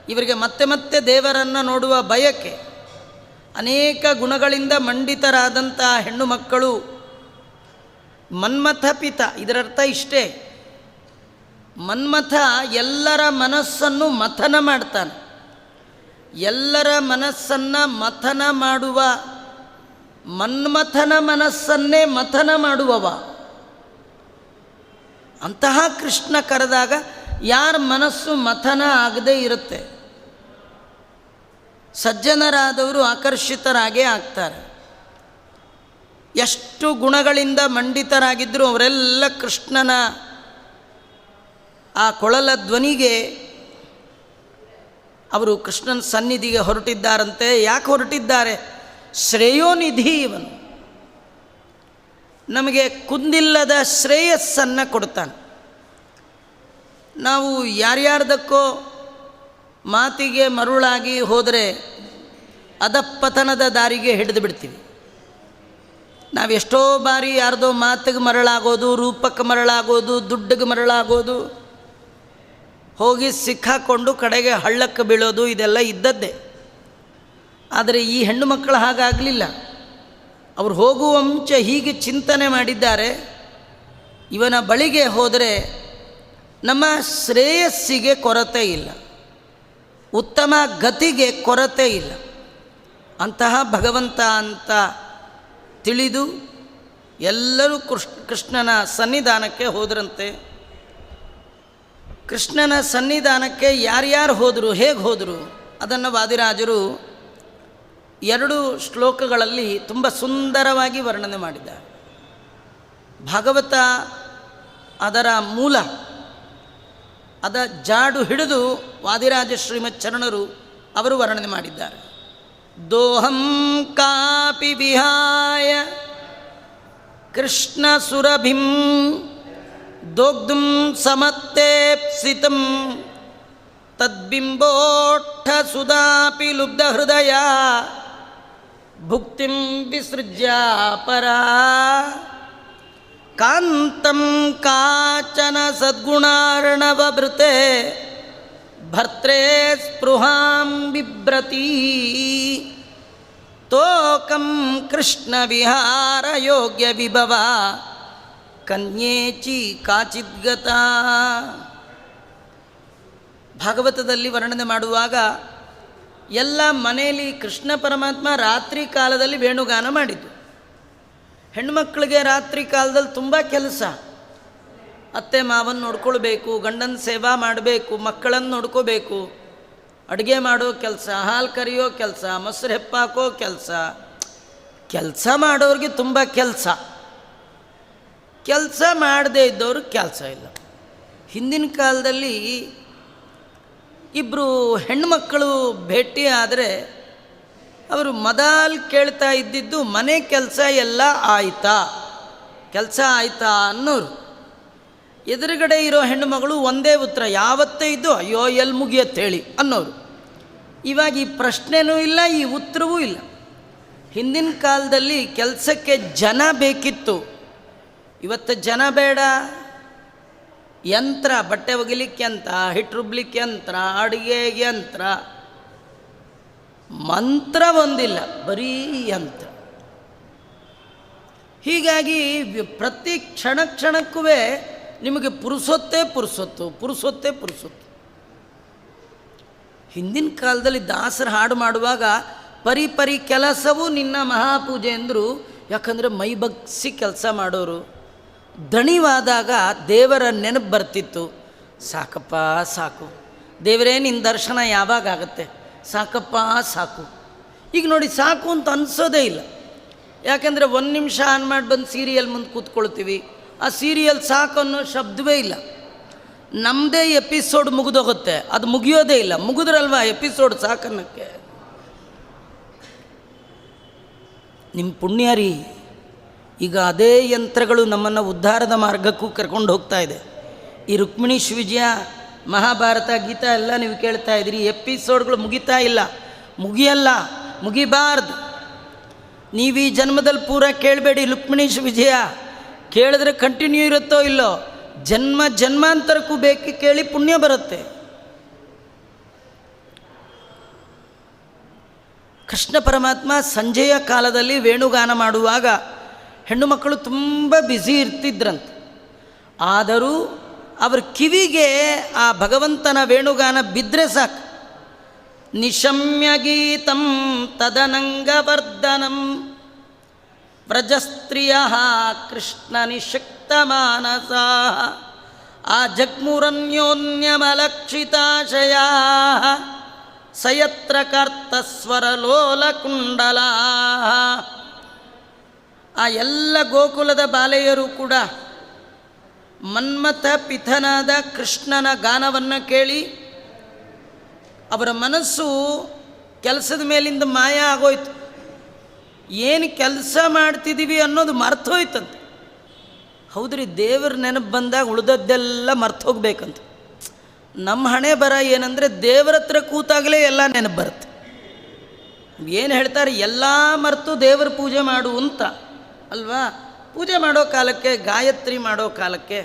ಇವರಿಗೆ ಮತ್ತೆ ಮತ್ತೆ ದೇವರನ್ನು ನೋಡುವ ಬಯಕೆ. ಅನೇಕ ಗುಣಗಳಿಂದ ಮಂಡಿತರಾದಂಥ ಹೆಣ್ಣು ಮಕ್ಕಳು ಮನ್ಮಥ ಪಿತ. ಇದರರ್ಥ ಇಷ್ಟೇ, ಮನ್ಮಥ ಎಲ್ಲರ ಮನಸ್ಸನ್ನು ಮಥನ ಮಾಡ್ತಾನೆ. ಎಲ್ಲರ ಮನಸ್ಸನ್ನು ಮಥನ ಮಾಡುವ, ಮನ್ಮಥನ ಮನಸ್ಸನ್ನೇ ಮಥನ ಮಾಡುವವ. ಅಂತಹ ಕೃಷ್ಣ ಕರೆದಾಗ ಯಾರ ಮನಸ್ಸು ಮಥನ ಆಗದೇ ಇರುತ್ತೆ, ಸಜ್ಜನರಾದವರು ಆಕರ್ಷಿತರಾಗೇ ಆಗ್ತಾರೆ. ಎಷ್ಟು ಗುಣಗಳಿಂದ ಮಂಡಿತರಾಗಿದ್ದರೂ ಅವರೆಲ್ಲ ಕೃಷ್ಣನ ಆ ಕೊಳಲ ಧ್ವನಿಗೆ ಅವರು ಕೃಷ್ಣನ ಸನ್ನಿಧಿಗೆ ಹೊರಟಿದ್ದಾರಂತೆ. ಯಾಕೆ ಹೊರಟಿದ್ದಾರೆ? ಶ್ರೇಯೋನಿಧಿ ಇವನು, ನಮಗೆ ಕುಂದಿಲ್ಲದ ಶ್ರೇಯಸ್ಸನ್ನು ಕೊಡ್ತಾನೆ. ನಾವು ಯಾರ್ಯಾರ್ದಕ್ಕೋ ಮಾತಿಗೆ ಮರುಳಾಗಿ ಹೋದರೆ ಅಧಃಪತನದ ದಾರಿಗೆ ಹಿಡಿದು ಬಿಡ್ತೀವಿ. ನಾವೆಷ್ಟೋ ಬಾರಿ ಯಾರ್ದೋ ಮಾತಿಗೆ ಮರಳಾಗೋದು, ರೂಪಕ್ಕೆ ಮರಳಾಗೋದು, ದುಡ್ಡಿಗೆ ಮರಳಾಗೋದು, ಹೋಗಿ ಸಿಕ್ಕಾಕೊಂಡು ಕಡೆಗೆ ಹಳ್ಳಕ್ಕೆ ಬೀಳೋದು, ಇದೆಲ್ಲ ಇದ್ದದ್ದೇ. ಆದರೆ ಈ ಹೆಣ್ಣು ಮಕ್ಕಳು ಹಾಗಾಗಲಿಲ್ಲ. ಅವರು ಹೋಗುವ ಮುಂಚೆ ಹೀಗೆ ಚಿಂತನೆ ಮಾಡಿದ್ದಾರೆ, ಇವನ ಬಳಿಗೆ ಹೋದರೆ ನಮ್ಮ ಶ್ರೇಯಸ್ಸಿಗೆ ಕೊರತೆ ಇಲ್ಲ, ಉತ್ತಮ ಗತಿಗೆ ಕೊರತೆ ಇಲ್ಲ. ಅಂತಹ ಭಗವಂತ ಅಂತ ತಿಳಿದು ಎಲ್ಲರೂ ಕೃಷ್ಣನ ಸನ್ನಿಧಾನಕ್ಕೆ ಹೋದರಂತೆ. ಕೃಷ್ಣನ ಸನ್ನಿಧಾನಕ್ಕೆ ಯಾರ್ಯಾರು ಹೋದರು, ಹೇಗೆ ಹೋದರು, ಅದನ್ನು ವಾದಿರಾಜರು 2 ಶ್ಲೋಕಗಳಲ್ಲಿ ತುಂಬ ಸುಂದರವಾಗಿ ವರ್ಣನೆ ಮಾಡಿದ್ದಾರೆ. ಭಾಗವತ ಅದರ ಮೂಲ, ಅದ ಜಾಡು ಹಿಡಿದು ವಾದಿರಾಜ ಶ್ರೀಮಚ್ಚರಣರು ಅವರು ವರ್ಣನೆ ಮಾಡಿದ್ದಾರೆ. ದೋಹಂ ಕಾಪಿ ವಿಹಾಯ ಕೃಷ್ಣ ಸುರಭಿಂ ದೋಗ್ಧುಂ ಸಮತ್ತೇಪ್ಸಿತಂ ತದ್ಬಿಂಬೋಷ್ಠ ಸುಧಾಪಿ ಲುಬ್ಧ ಹೃದಯ ಭುಕ್ತಿಂ ವಿಸೃಜ್ಯ ಪರಾ ಕಾಂತಂ ಕಾಚನ ಸದ್ಗುಣಾರ್ಣವಭೃತೆ ಭರ್ತ್ರೇ ಸ್ಪೃಹಾಂ ಬಿಭ್ರತಿ ತೋಕಂ ಕೃಷ್ಣ ವಿಹಾರ ಯೋಗ್ಯ ವಿಭವ ಕನ್ಯೇಚಿ ಕಾಚಿದ್ಗತ. ಭಾಗವತದಲ್ಲಿ ವರ್ಣನೆ ಮಾಡುವಾಗ ಎಲ್ಲ ಮನೆಯಲ್ಲಿ ಕೃಷ್ಣ ಪರಮಾತ್ಮ ರಾತ್ರಿ ಕಾಲದಲ್ಲಿ ವೇಣುಗಾನ ಮಾಡಿದ್ದು. ಹೆಣ್ಣುಮಕ್ಕಳಿಗೆ ರಾತ್ರಿ ಕಾಲದಲ್ಲಿ ತುಂಬ ಕೆಲಸ. ಅತ್ತೆ ಮಾವನ ನೋಡ್ಕೊಳ್ಬೇಕು, ಗಂಡನ ಸೇವಾ ಮಾಡಬೇಕು, ಮಕ್ಕಳನ್ನು ನೋಡ್ಕೋಬೇಕು, ಅಡುಗೆ ಮಾಡೋ ಕೆಲಸ, ಹಾಲು ಕರಿಯೋ ಕೆಲಸ, ಮೊಸರು ಹೆಪ್ಪಾಕೋ ಕೆಲಸ. ಕೆಲಸ ಮಾಡೋರಿಗೆ ತುಂಬ ಕೆಲಸ, ಕೆಲಸ ಮಾಡದೇ ಇದ್ದವ್ರಿಗೆ ಕೆಲಸ ಇಲ್ಲ. ಹಿಂದಿನ ಕಾಲದಲ್ಲಿ ಇಬ್ಬರು ಹೆಣ್ಣುಮಕ್ಕಳು ಭೇಟಿ ಆದರೆ ಅವರು ಮೊದಲು ಕೇಳ್ತಾ ಇದ್ದಿದ್ದು ಮನೆ ಕೆಲಸ ಎಲ್ಲ ಆಯಿತಾ, ಕೆಲಸ ಆಯಿತಾ ಅನ್ನೋರು. ಎದುರುಗಡೆ ಇರೋ ಹೆಣ್ಣುಮಗಳು ಒಂದೇ ಉತ್ತರ, ಯಾವತ್ತೇ ಇದ್ದು ಅಯ್ಯೋ ಎಲ್ಲಿ ಮುಗಿಯತ್ತೇಳಿ ಅನ್ನೋರು. ಇವಾಗ ಈ ಪ್ರಶ್ನೆನೂ ಇಲ್ಲ, ಈ ಉತ್ತರವೂ ಇಲ್ಲ. ಹಿಂದಿನ ಕಾಲದಲ್ಲಿ ಕೆಲಸಕ್ಕೆ ಜನ ಬೇಕಿತ್ತು, ಇವತ್ತು ಜನ ಬೇಡ. ಯಂತ್ರ, ಬಟ್ಟೆ ಒಗಿಲಿಕ್ಕೆ ಯಂತ್ರ, ಹಿಟ್ಟು ರುಬ್ಲಿಕ್ಕೆ ಯಂತ್ರ, ಅಡುಗೆಗೆ ಯಂತ್ರ, ಮಂತ್ರ ಒಂದಿಲ್ಲ, ಬರೀ ಯಂತ್ರ. ಹೀಗಾಗಿ ಪ್ರತಿ ಕ್ಷಣಕ್ಕೂ ನಿಮಗೆ ಪುರುಸೊತ್ತೇ ಪುರುಸೊತ್ತು. ಹಿಂದಿನ ಕಾಲದಲ್ಲಿ ದಾಸರ ಹಾಡು ಮಾಡುವಾಗ ಪರಿ ಕೆಲಸವು ನಿನ್ನ ಮಹಾಪೂಜೆ ಅಂದರು. ಯಾಕಂದರೆ ಮೈ ಬಗ್ಸಿ ಕೆಲಸ ಮಾಡೋರು. ದಣಿವಾದಾಗ ದೇವರ ನೆನಪು ಬರ್ತಿತ್ತು. ಸಾಕಪ್ಪ ಸಾಕು, ದೇವರೇ ನಿನ್ನ ದರ್ಶನ ಯಾವಾಗ ಆಗುತ್ತೆ, ಸಾಕಪ್ಪ ಸಾಕು. ಈಗ ನೋಡಿ ಸಾಕು ಅಂತ ಅನಿಸೋದೇ ಇಲ್ಲ. ಯಾಕೆಂದರೆ 1 ನಿಮಿಷ ಆನ್ ಮಾಡಿ ಬಂದು ಸೀರಿಯಲ್ ಮುಂದೆ ಕೂತ್ಕೊಳ್ತೀವಿ. ಆ ಸೀರಿಯಲ್ ಸಾಕು ಅನ್ನೋ ಶಬ್ದವೇ ಇಲ್ಲ. ನಮ್ಮದೇ ಎಪಿಸೋಡ್ ಮುಗಿದೋಗುತ್ತೆ, ಅದು ಮುಗಿಯೋದೇ ಇಲ್ಲ. ಮುಗಿದ್ರಲ್ವ ಎಪಿಸೋಡ್ ಸಾಕನ್ನಕ್ಕೆ. ನಿಮ್ಮ ಪುಣ್ಯ ರೀ, ಈಗ ಅದೇ ಯಂತ್ರಗಳು ನಮ್ಮನ್ನು ಉದ್ಧಾರದ ಮಾರ್ಗಕ್ಕೂ ಕರ್ಕೊಂಡು ಹೋಗ್ತಾ ಇದೆ. ಈ ರುಕ್ಮಿಣೀಶ್ ವಿಜಯ, ಮಹಾಭಾರತ, ಗೀತಾ ಎಲ್ಲ ನೀವು ಕೇಳ್ತಾ ಇದ್ದೀರಿ. ಎಪಿಸೋಡ್ಗಳು ಮುಗಿತಾ ಇಲ್ಲ, ಮುಗಿಯಲ್ಲ, ಮುಗಿಬಾರ್ದು. ನೀವು ಈ ಜನ್ಮದಲ್ಲಿ ಪೂರ ಕೇಳಬೇಡಿ ರುಕ್ಮಿಣೀಶ್ ವಿಜಯ. ಕೇಳಿದ್ರೆ ಕಂಟಿನ್ಯೂ ಇರುತ್ತೋ ಇಲ್ಲೋ, ಜನ್ಮ ಜನ್ಮಾಂತರಕ್ಕೂ ಬೇಕು ಕೇಳಿ ಪುಣ್ಯ ಬರುತ್ತೆ. ಕೃಷ್ಣ ಪರಮಾತ್ಮ ಸಂಜೆಯ ಕಾಲದಲ್ಲಿ ವೇಣುಗಾನ ಮಾಡುವಾಗ ಹೆಣ್ಣು ಮಕ್ಕಳು ತುಂಬ ಬ್ಯುಸಿ ಇರ್ತಿದ್ರಂತೆ. ಆದರೂ ಅವರ ಕಿವಿಗೆ ಆ ಭಗವಂತನ ವೇಣುಗಾನ ಬಿದ್ದರೆ ಸಾಕು. ನಿಶಮ್ಯ ಗೀತಂ ತದನಂಗವರ್ಧನಂ ವ್ರಜಸ್ತ್ರಿಯ ಕೃಷ್ಣ ನಿಷಕ್ತ ಮಾನಸ ಆ ಜಗ್ಮುರನ್ಯೋನ್ಯಮಲಕ್ಷಿತಾಶಯ ಸಯತ್ರ ಕರ್ತಸ್ವರಲೋಲ ಕುಂಡಲ. ಆ ಎಲ್ಲ ಗೋಕುಲದ ಬಾಲೆಯರು ಕೂಡ ಮನ್ಮಥ ಪಿಥನಾದ ಕೃಷ್ಣನ ಗಾನವನ್ನು ಕೇಳಿ ಅವರ ಮನಸ್ಸು ಕೆಲಸದ ಮೇಲಿಂದ ಮಾಯ ಆಗೋಯ್ತು. ಏನು ಕೆಲಸ ಮಾಡ್ತಿದ್ದೀವಿ ಅನ್ನೋದು ಮರ್ತೋಯ್ತಂತೆ. ಹೌದ್ರಿ, ದೇವ್ರ ನೆನಪು ಬಂದಾಗ ಉಳಿದದ್ದೆಲ್ಲ ಮರ್ತೋಗ್ಬೇಕಂತ. ನಮ್ಮ ಹಣೆ ಬರ ಏನಂದರೆ ದೇವರ ಹತ್ರ ಕೂತಾಗಲೇ ಎಲ್ಲ ನೆನಪು ಬರುತ್ತೆ. ಏನು ಹೇಳ್ತಾರೆ, ಎಲ್ಲ ಮರೆತು ದೇವರ ಪೂಜೆ ಮಾಡು ಅಂತ ಅಲ್ವಾ? ಪೂಜೆ ಮಾಡೋ ಕಾಲಕ್ಕೆ, ಗಾಯತ್ರಿ ಮಾಡೋ ಕಾಲಕ್ಕೆ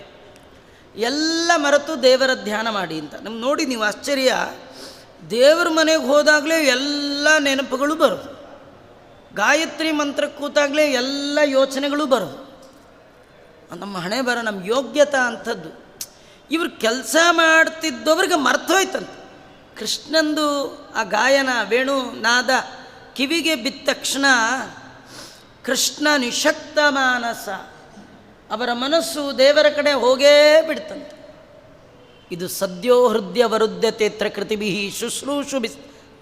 ಎಲ್ಲ ಮರೆತು ದೇವರ ಧ್ಯಾನ ಮಾಡಿ ಅಂತ. ನಮ್ಗೆ ನೋಡಿ ನೀವು ಆಶ್ಚರ್ಯ, ದೇವ್ರ ಮನೆಗೆ ಹೋದಾಗಲೇ ಎಲ್ಲ ನೆನಪುಗಳು ಬರೋದು, ಗಾಯತ್ರಿ ಮಂತ್ರಕ್ಕೆ ಕೂತಾಗಲೇ ಎಲ್ಲ ಯೋಚನೆಗಳು ಬರೋದು. ನಮ್ಮ ಹಣೆ ಬರ, ನಮ್ಮ ಯೋಗ್ಯತಾ ಅಂಥದ್ದು. ಇವ್ರು ಕೆಲಸ ಮಾಡ್ತಿದ್ದವ್ರಿಗೆ ಮರ್ತೋಯ್ತಂತೆ. ಕೃಷ್ಣಂದು ಆ ಗಾಯನ ವೇಣು ನಾದ ಕಿವಿಗೆ ಬಿದ್ದ ತಕ್ಷಣ ಕೃಷ್ಣ ನಿಷಕ್ತ ಮಾನಸ, ಅವರ ಮನಸ್ಸು ದೇವರ ಕಡೆ ಹೋಗೇ ಬಿಡ್ತಂತೆ. ಇದು ಸದ್ಯೋ ಹೃದಯ ವರುದ್ಧತೆತ್ರ ಕೃತಿಭಿ ಶುಶ್ರೂಷು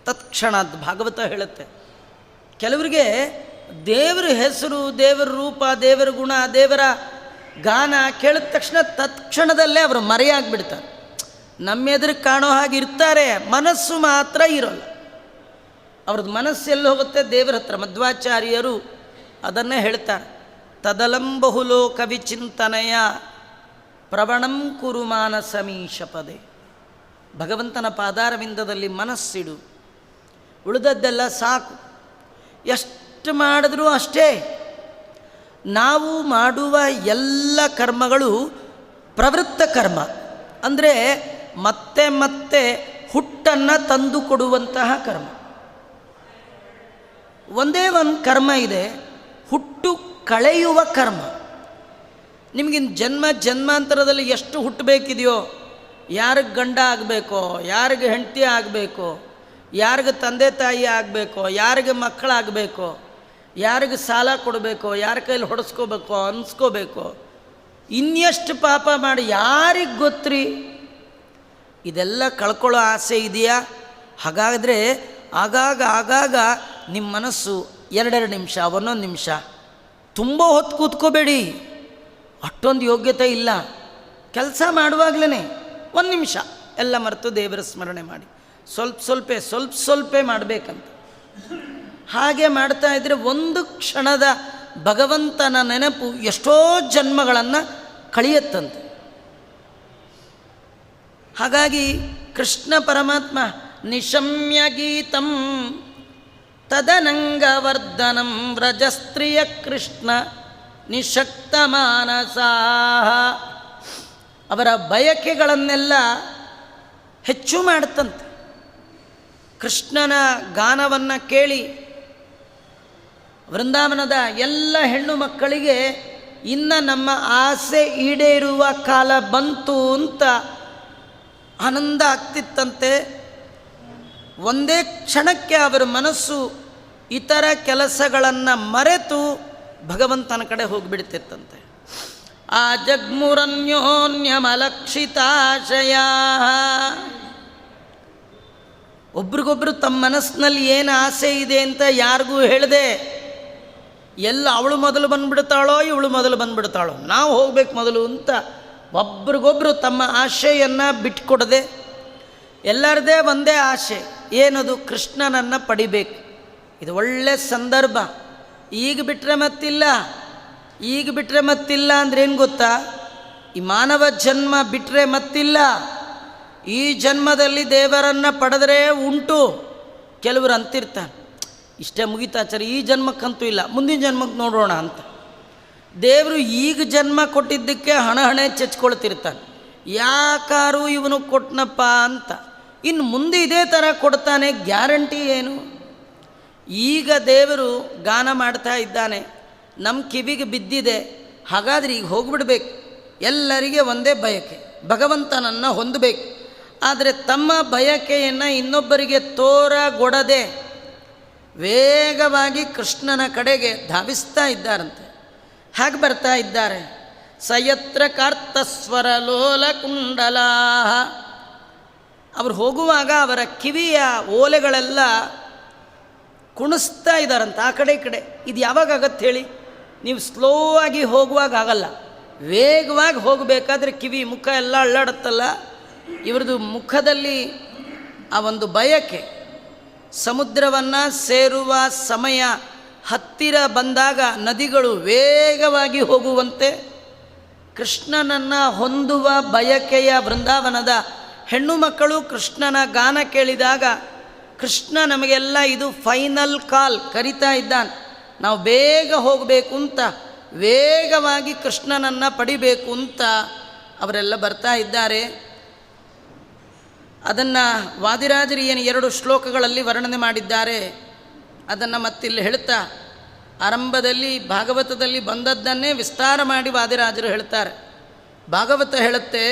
ತತ್ಕ್ಷಣಾತ್ ಭಾಗವತ ಹೇಳುತ್ತೆ. ಕೆಲವರಿಗೆ ದೇವರ ಹೆಸರು, ದೇವರ ರೂಪ, ದೇವರ ಗುಣ, ದೇವರ ಗಾನ ಕೇಳಿದ ತಕ್ಷಣ ತತ್ಕ್ಷಣದಲ್ಲೇ ಅವರು ಮರೆಯಾಗಿಬಿಡ್ತಾರೆ. ನಮ್ಮ ಎದುರಿಗೆ ಕಾಣೋ ಹಾಗೆ ಇರ್ತಾರೆ, ಮನಸ್ಸು ಮಾತ್ರ ಇರೋಲ್ಲ. ಅವ್ರದ್ದು ಮನಸ್ಸೆಲ್ಲಿ ಹೋಗುತ್ತೆ? ದೇವರ ಹತ್ರ. ಮಧ್ವಾಚಾರ್ಯರು ಅದನ್ನೇ ಹೇಳ್ತಾರೆ, ತದಲಂ ಬಹುಲೋಕ ವಿಚಿಂತನೆಯ ಪ್ರವಣಂ ಕುರು ಮಾನಸಮೀಶ ಪದೇ. ಭಗವಂತನ ಪಾದಾರವಿಂದದಲ್ಲಿ ಮನಸ್ಸಿಡು, ಉಳಿದದ್ದೆಲ್ಲ ಸಾಕು. ಎಷ್ಟು ಮಾಡಿದ್ರೂ ಅಷ್ಟೇ. ನಾವು ಮಾಡುವ ಎಲ್ಲ ಕರ್ಮಗಳು ಪ್ರವೃತ್ತ ಕರ್ಮ, ಅಂದರೆ ಮತ್ತೆ ಮತ್ತೆ ಹುಟ್ಟನ್ನು ತಂದು ಕೊಡುವಂತಹ ಕರ್ಮ. ಒಂದೇ ಒಂದು ಕರ್ಮ ಇದೆ, ಹುಟ್ಟು ಕಳೆಯುವ ಕರ್ಮ. ನಿಮಗಿನ್ ಜನ್ಮ ಜನ್ಮಾಂತರದಲ್ಲಿ ಎಷ್ಟು ಹುಟ್ಟಬೇಕಿದೆಯೋ, ಯಾರಿಗೆ ಗಂಡ ಆಗಬೇಕೋ, ಯಾರಿಗೆ ಹೆಂಡತಿ ಆಗಬೇಕೋ, ಯಾರಿಗೆ ತಂದೆ ತಾಯಿ ಆಗಬೇಕೋ, ಯಾರಿಗೆ ಮಕ್ಕಳಾಗಬೇಕೋ, ಯಾರಿಗೆ ಸಾಲ ಕೊಡಬೇಕೋ, ಯಾರ ಕೈಲಿ ಹೊಡೆಸ್ಕೋಬೇಕೋ, ಅನ್ಸ್ಕೋಬೇಕೋ, ಇನ್ನೆಷ್ಟು ಪಾಪ ಮಾಡಿ ಯಾರಿಗೆ ಗೊತ್ತ್ರಿ? ಇದೆಲ್ಲ ಕಳ್ಕೊಳ್ಳೋ ಆಸೆ ಇದೆಯಾ? ಹಾಗಾದರೆ ಆಗಾಗ ನಿಮ್ಮ ಮನಸ್ಸು 2 ನಿಮಿಷ, 1 ನಿಮಿಷ, ತುಂಬ ಹೊತ್ತು ಕೂತ್ಕೋಬೇಡಿ. ಅಷ್ಟೊಂದು ಯೋಗ್ಯತೆ ಇಲ್ಲ. ಕೆಲಸ ಮಾಡುವಾಗಲೇ 1 ನಿಮಿಷ ಎಲ್ಲ ಮರೆತು ದೇವರ ಸ್ಮರಣೆ ಮಾಡಿ, ಸ್ವಲ್ಪ ಮಾಡಬೇಕಂತ. ಹಾಗೆ ಮಾಡ್ತಾ ಇದ್ದರೆ ಒಂದು ಕ್ಷಣದ ಭಗವಂತನ ನೆನಪು ಎಷ್ಟೋ ಜನ್ಮಗಳನ್ನು ಕಳೆಯುತ್ತಂತೆ. ಹಾಗಾಗಿ ಕೃಷ್ಣ ಪರಮಾತ್ಮ ನಿಶಮ್ಯ ಗೀತಂ ತದನಂಗವರ್ಧನಂ ವ್ರಜಸ್ತ್ರೀಯ ಕೃಷ್ಣ ನಿಷಕ್ತ ಮಾನಸ. ಅವರ ಬಯಕೆಗಳನ್ನೆಲ್ಲ ಹೆಚ್ಚು ಮಾಡುತ್ತಂತೆ. ಕೃಷ್ಣನ ಗಾನವನ್ನು ಕೇಳಿ ವೃಂದಾವನದ ಎಲ್ಲ ಹೆಣ್ಣು ಮಕ್ಕಳಿಗೆ ಇನ್ನು ನಮ್ಮ ಆಸೆ ಈಡೇರುವ ಕಾಲ ಬಂತು ಅಂತ ಆನಂದ ಆಗ್ತಿತ್ತಂತೆ. ಒಂದೇ ಕ್ಷಣಕ್ಕೆ ಅವರ ಮನಸ್ಸು ಇತರ ಕೆಲಸಗಳನ್ನು ಮರೆತು ಭಗವಂತನ ಕಡೆ ಹೋಗಿಬಿಡ್ತಿತ್ತಂತೆ. ಆ ಜಗ್ಮುರನ್ಯೋನ್ಯಮಲಕ್ಷಿತಾಶಯ. ಒಬ್ರಿಗೊಬ್ರು ತಮ್ಮ ಮನಸ್ಸಿನಲ್ಲಿ ಏನು ಆಸೆ ಇದೆ ಅಂತ ಯಾರಿಗೂ ಹೇಳದೆ, ಎಲ್ಲ ಅವಳು ಮೊದಲು ಬಂದುಬಿಡ್ತಾಳೋ ಇವಳು ಮೊದಲು ಬಂದುಬಿಡ್ತಾಳೋ, ನಾವು ಹೋಗ್ಬೇಕು ಮೊದಲು ಅಂತ ಒಬ್ರಿಗೊಬ್ಬರು ತಮ್ಮ ಆಶೆಯನ್ನು ಬಿಟ್ಕೊಡದೆ, ಎಲ್ಲರದೇ ಒಂದೇ ಆಸೆ, ಏನದು? ಕೃಷ್ಣನನ್ನು ಪಡಿಬೇಕು. ಇದು ಒಳ್ಳೆ ಸಂದರ್ಭ. ಈಗ ಬಿಟ್ಟರೆ ಮತ್ತಿಲ್ಲ. ಈಗ ಬಿಟ್ಟರೆ ಮತ್ತಿಲ್ಲ ಅಂದ್ರೇನು ಗೊತ್ತಾ? ಈ ಮಾನವ ಜನ್ಮ ಬಿಟ್ಟರೆ ಮತ್ತಿಲ್ಲ. ಈ ಜನ್ಮದಲ್ಲಿ ದೇವರನ್ನು ಪಡೆದರೆ ಉಂಟು. ಕೆಲವರು ಅಂತಿರ್ತಾರೆ, ಇಷ್ಟೇ ಮುಗಿತಾಚಾರ, ಈ ಜನ್ಮಕ್ಕಂತೂ ಇಲ್ಲ, ಮುಂದಿನ ಜನ್ಮಕ್ಕೆ ನೋಡೋಣ ಅಂತ. ದೇವರು ಈಗ ಜನ್ಮ ಕೊಟ್ಟಿದ್ದಕ್ಕೆ ಹಣೆ ಚಚ್ಕೊಳ್ತಿರ್ತಾನೆ, ಯಾಕಾರು ಇವನು ಕೊಟ್ಟನಪ್ಪ ಅಂತ. ಇನ್ನು ಮುಂದೆ ಇದೇ ಥರ ಕೊಡ್ತಾನೆ, ಗ್ಯಾರಂಟಿ ಏನು? ಈಗ ದೇವರು ಗಾನ ಮಾಡ್ತಾ ಇದ್ದಾನೆ, ನಮ್ಮ ಕಿವಿಗೆ ಬಿದ್ದಿದೆ, ಹಾಗಾದರೆ ಈಗ ಹೋಗಿಬಿಡ್ಬೇಕು. ಎಲ್ಲರಿಗೆ ಒಂದೇ ಬಯಕೆ, ಭಗವಂತನನ್ನು ಹೊಂದಬೇಕು. ಆದರೆ ತಮ್ಮ ಬಯಕೆಯನ್ನು ಇನ್ನೊಬ್ಬರಿಗೆ ತೋರಗೊಡದೆ ವೇಗವಾಗಿ ಕೃಷ್ಣನ ಕಡೆಗೆ ಧಾವಿಸ್ತಾ ಇದ್ದಾರಂತೆ. ಹಾಗೆ ಬರ್ತಾ ಇದ್ದಾರೆ. ಸಯತ್ರ ಕಾರ್ತಸ್ವರ ಲೋಲ ಕುಂಡಲಾ. ಅವರು ಹೋಗುವಾಗ ಅವರ ಕಿವಿಯ ಓಲೆಗಳೆಲ್ಲ ಕುಣಿಸ್ತಾ ಇದ್ದಾರಂತೆ ಆ ಕಡೆ ಈ ಕಡೆ. ಇದು ಯಾವಾಗ ಆಗತ್ತೆ ಹೇಳಿ? ನೀವು ಸ್ಲೋ ಆಗಿ ಹೋಗುವಾಗ ಆಗಲ್ಲ, ವೇಗವಾಗಿ ಹೋಗಬೇಕಾದ್ರೆ ಕಿವಿ ಮುಖ ಎಲ್ಲ ಅಳ್ಳಾಡುತ್ತಲ್ಲ. ಇವ್ರದ್ದು ಮುಖದಲ್ಲಿ ಆ ಒಂದು ಬಯಕೆ. ಸಮುದ್ರವನ್ನು ಸೇರುವ ಸಮಯ ಹತ್ತಿರ ಬಂದಾಗ ನದಿಗಳು ವೇಗವಾಗಿ ಹೋಗುವಂತೆ ಕೃಷ್ಣನನ್ನು ಹೊಂದುವ ಬಯಕೆಯ ಬೃಂದಾವನದ ಹೆಣ್ಣು ಮಕ್ಕಳು ಕೃಷ್ಣನ ಗಾನ ಕೇಳಿದಾಗ ಕೃಷ್ಣ ನಮಗೆಲ್ಲ ಇದು ಫೈನಲ್ ಕಾಲ್ ಕರಿತಾ ಇದ್ದಾನೆ. ನಾವು ಬೇಗ ಹೋಗಬೇಕು ಅಂತ, ವೇಗವಾಗಿ ಕೃಷ್ಣನನ್ನು ಪಡಿಬೇಕು ಅಂತ ಅವರೆಲ್ಲ ಬರ್ತಾ ಇದ್ದಾರೆ. ಅದನ್ನು ವಾದಿರಾಜರು ಏನು 2 ಶ್ಲೋಕಗಳಲ್ಲಿ ವರ್ಣನೆ ಮಾಡಿದ್ದಾರೆ, ಅದನ್ನು ಮತ್ತಿಲ್ಲಿ ಹೇಳ್ತಾ ಆರಂಭದಲ್ಲಿ ಭಾಗವತದಲ್ಲಿ ಬಂದದ್ದನ್ನೇ ವಿಸ್ತಾರ ಮಾಡಿ ವಾದಿರಾಜರು ಹೇಳ್ತಾರೆ. ಭಾಗವತ ಹೇಳುತ್ತೆ,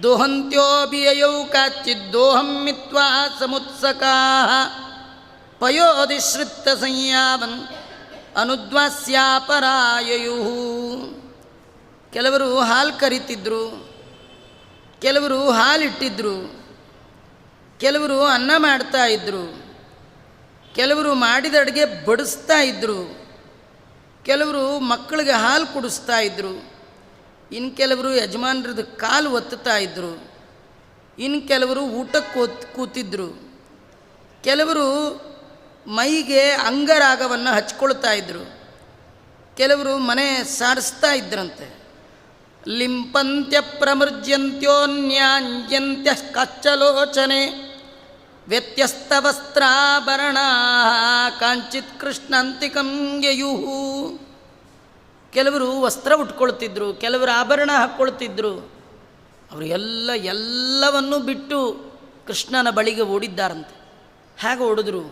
ದೋಹಂತ್ಯೋಭಿಯೌ ಕಾಚಿದ್ದೋಹಂ ಮಿತ್ವಾ ಸಮುತ್ಸಕಾ ಪಯೋಧಿಶ್ರಿತ್ತ ಸಂಯಾವನ್ ಅನುದ್ವಾಸ್ಯಾಪರಾಯಯು. ಕೆಲವರು ಹಾಲು ಕರಿತಿದ್ರು, ಕೆಲವರು ಹಾಲಿಟ್ಟಿದ್ರು, ಕೆಲವರು ಅನ್ನ ಮಾಡ್ತಾ ಇದ್ದರು, ಕೆಲವರು ಮಾಡಿದ ಅಡುಗೆ ಬಡಿಸ್ತಾ ಇದ್ದರು, ಕೆಲವರು ಮಕ್ಕಳಿಗೆ ಹಾಲು ಕುಡಿಸ್ತಾ ಇದ್ದರು, ಇನ್ನು ಕೆಲವರು ಯಜಮಾನ್ರದ್ದು ಕಾಲು ಒತ್ತುತ್ತಾ ಇದ್ದರು, ಇನ್ನು ಕೆಲವರು ಊಟಕ್ಕೆ ಕೂತಿದ್ರು, ಕೆಲವರು ಮೈಗೆ ಅಂಗರಾಗವನ್ನು ಹಚ್ಕೊಳ್ತಾ ಇದ್ದರು, ಕೆಲವರು ಮನೆ ಸಾರಿಸ್ತಾ ಇದ್ರಂತೆ. ಲಿಂಪಂತ್ಯ ಪ್ರಮೃಜ್ಯಂತ್ಯೋನ್ಯಾಂಜ್ಯಂತ್ಯ ಕಚ್ಚಲೋಚನೆ ವ್ಯತ್ಯಸ್ತ ವಸ್ತ್ರಾಭರಣ ಕಾಂಚಿತ್ ಕೃಷ್ಣಾಂತಿಕಂ ಯಯುಹು. ಕೆಲವರು ವಸ್ತ್ರ ಉಟ್ಕೊಳ್ತಿದ್ರು, ಕೆಲವರು ಆಭರಣ ಹಾಕ್ಕೊಳ್ತಿದ್ರು. ಅವರು ಎಲ್ಲವನ್ನೂ ಬಿಟ್ಟು ಕೃಷ್ಣನ ಬಳಿಗೆ ಓಡಿದ್ದಾರಂತೆ. ಹೇಗೆ ಓಡಿದ್ರು?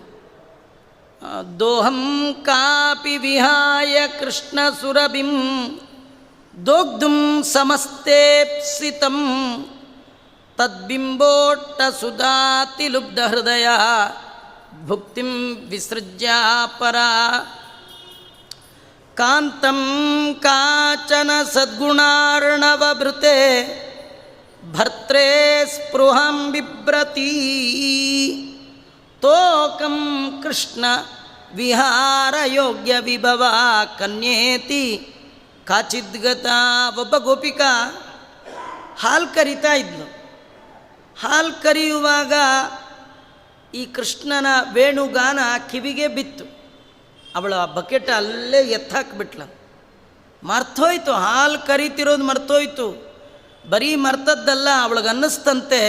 ದೋಹಂ ಕಾಪಿ ವಿಹಾಯ ಕೃಷ್ಣ ಸುರಭಿಂ ದೋಗ್ಧುಂ ಸಮಸ್ತೇಪ್ಸಿತಂ ತದ್ಬಿಂಬೋಟ್ಟ ಸುಧಾತಿ ಲುಬ್ಧ ಹೃದಯ ಭುಕ್ತಿಂ ವಿಸೃಜ್ಯ ಪರ ಕಾಂತಂ ಕಾಚನ ಸದ್ಗುಣಾರ್ಣವಭೃತೆ ಭರ್ತ್ರೇ ಸ್ಪೃಹಂ ಬಿಭ್ರತಿ ತೋಕಂ ಕೃಷ್ಣ ವಿಹಾರ ಯೋಗ್ಯ ವಿಭವ ಕನ್ಯೇತಿ ಕಾಚಿದ್ಗತ. ಒಬ್ಬ ಗೋಪಿಕಾ ಹಾಲು ಕರಿತಾ ಇದ್ಲು. ಹಾಲು ಕರೆಯುವಾಗ ಈ ಕೃಷ್ಣನ ವೇಣುಗಾನ ಕಿವಿಗೆ ಬಿತ್ತು. ಅವಳು ಆ ಬಕೆಟ್ ಅಲ್ಲೇ ಎತ್ತಾಕ್ಬಿಟ್ಲ. ಮರ್ತೋಯ್ತು, ಹಾಲು ಕರಿತಿರೋದು ಮರ್ತೋಯ್ತು. ಬರೀ ಮರ್ತದ್ದಲ್ಲ, ಅವಳಿಗನ್ನಿಸ್ತಂತೆ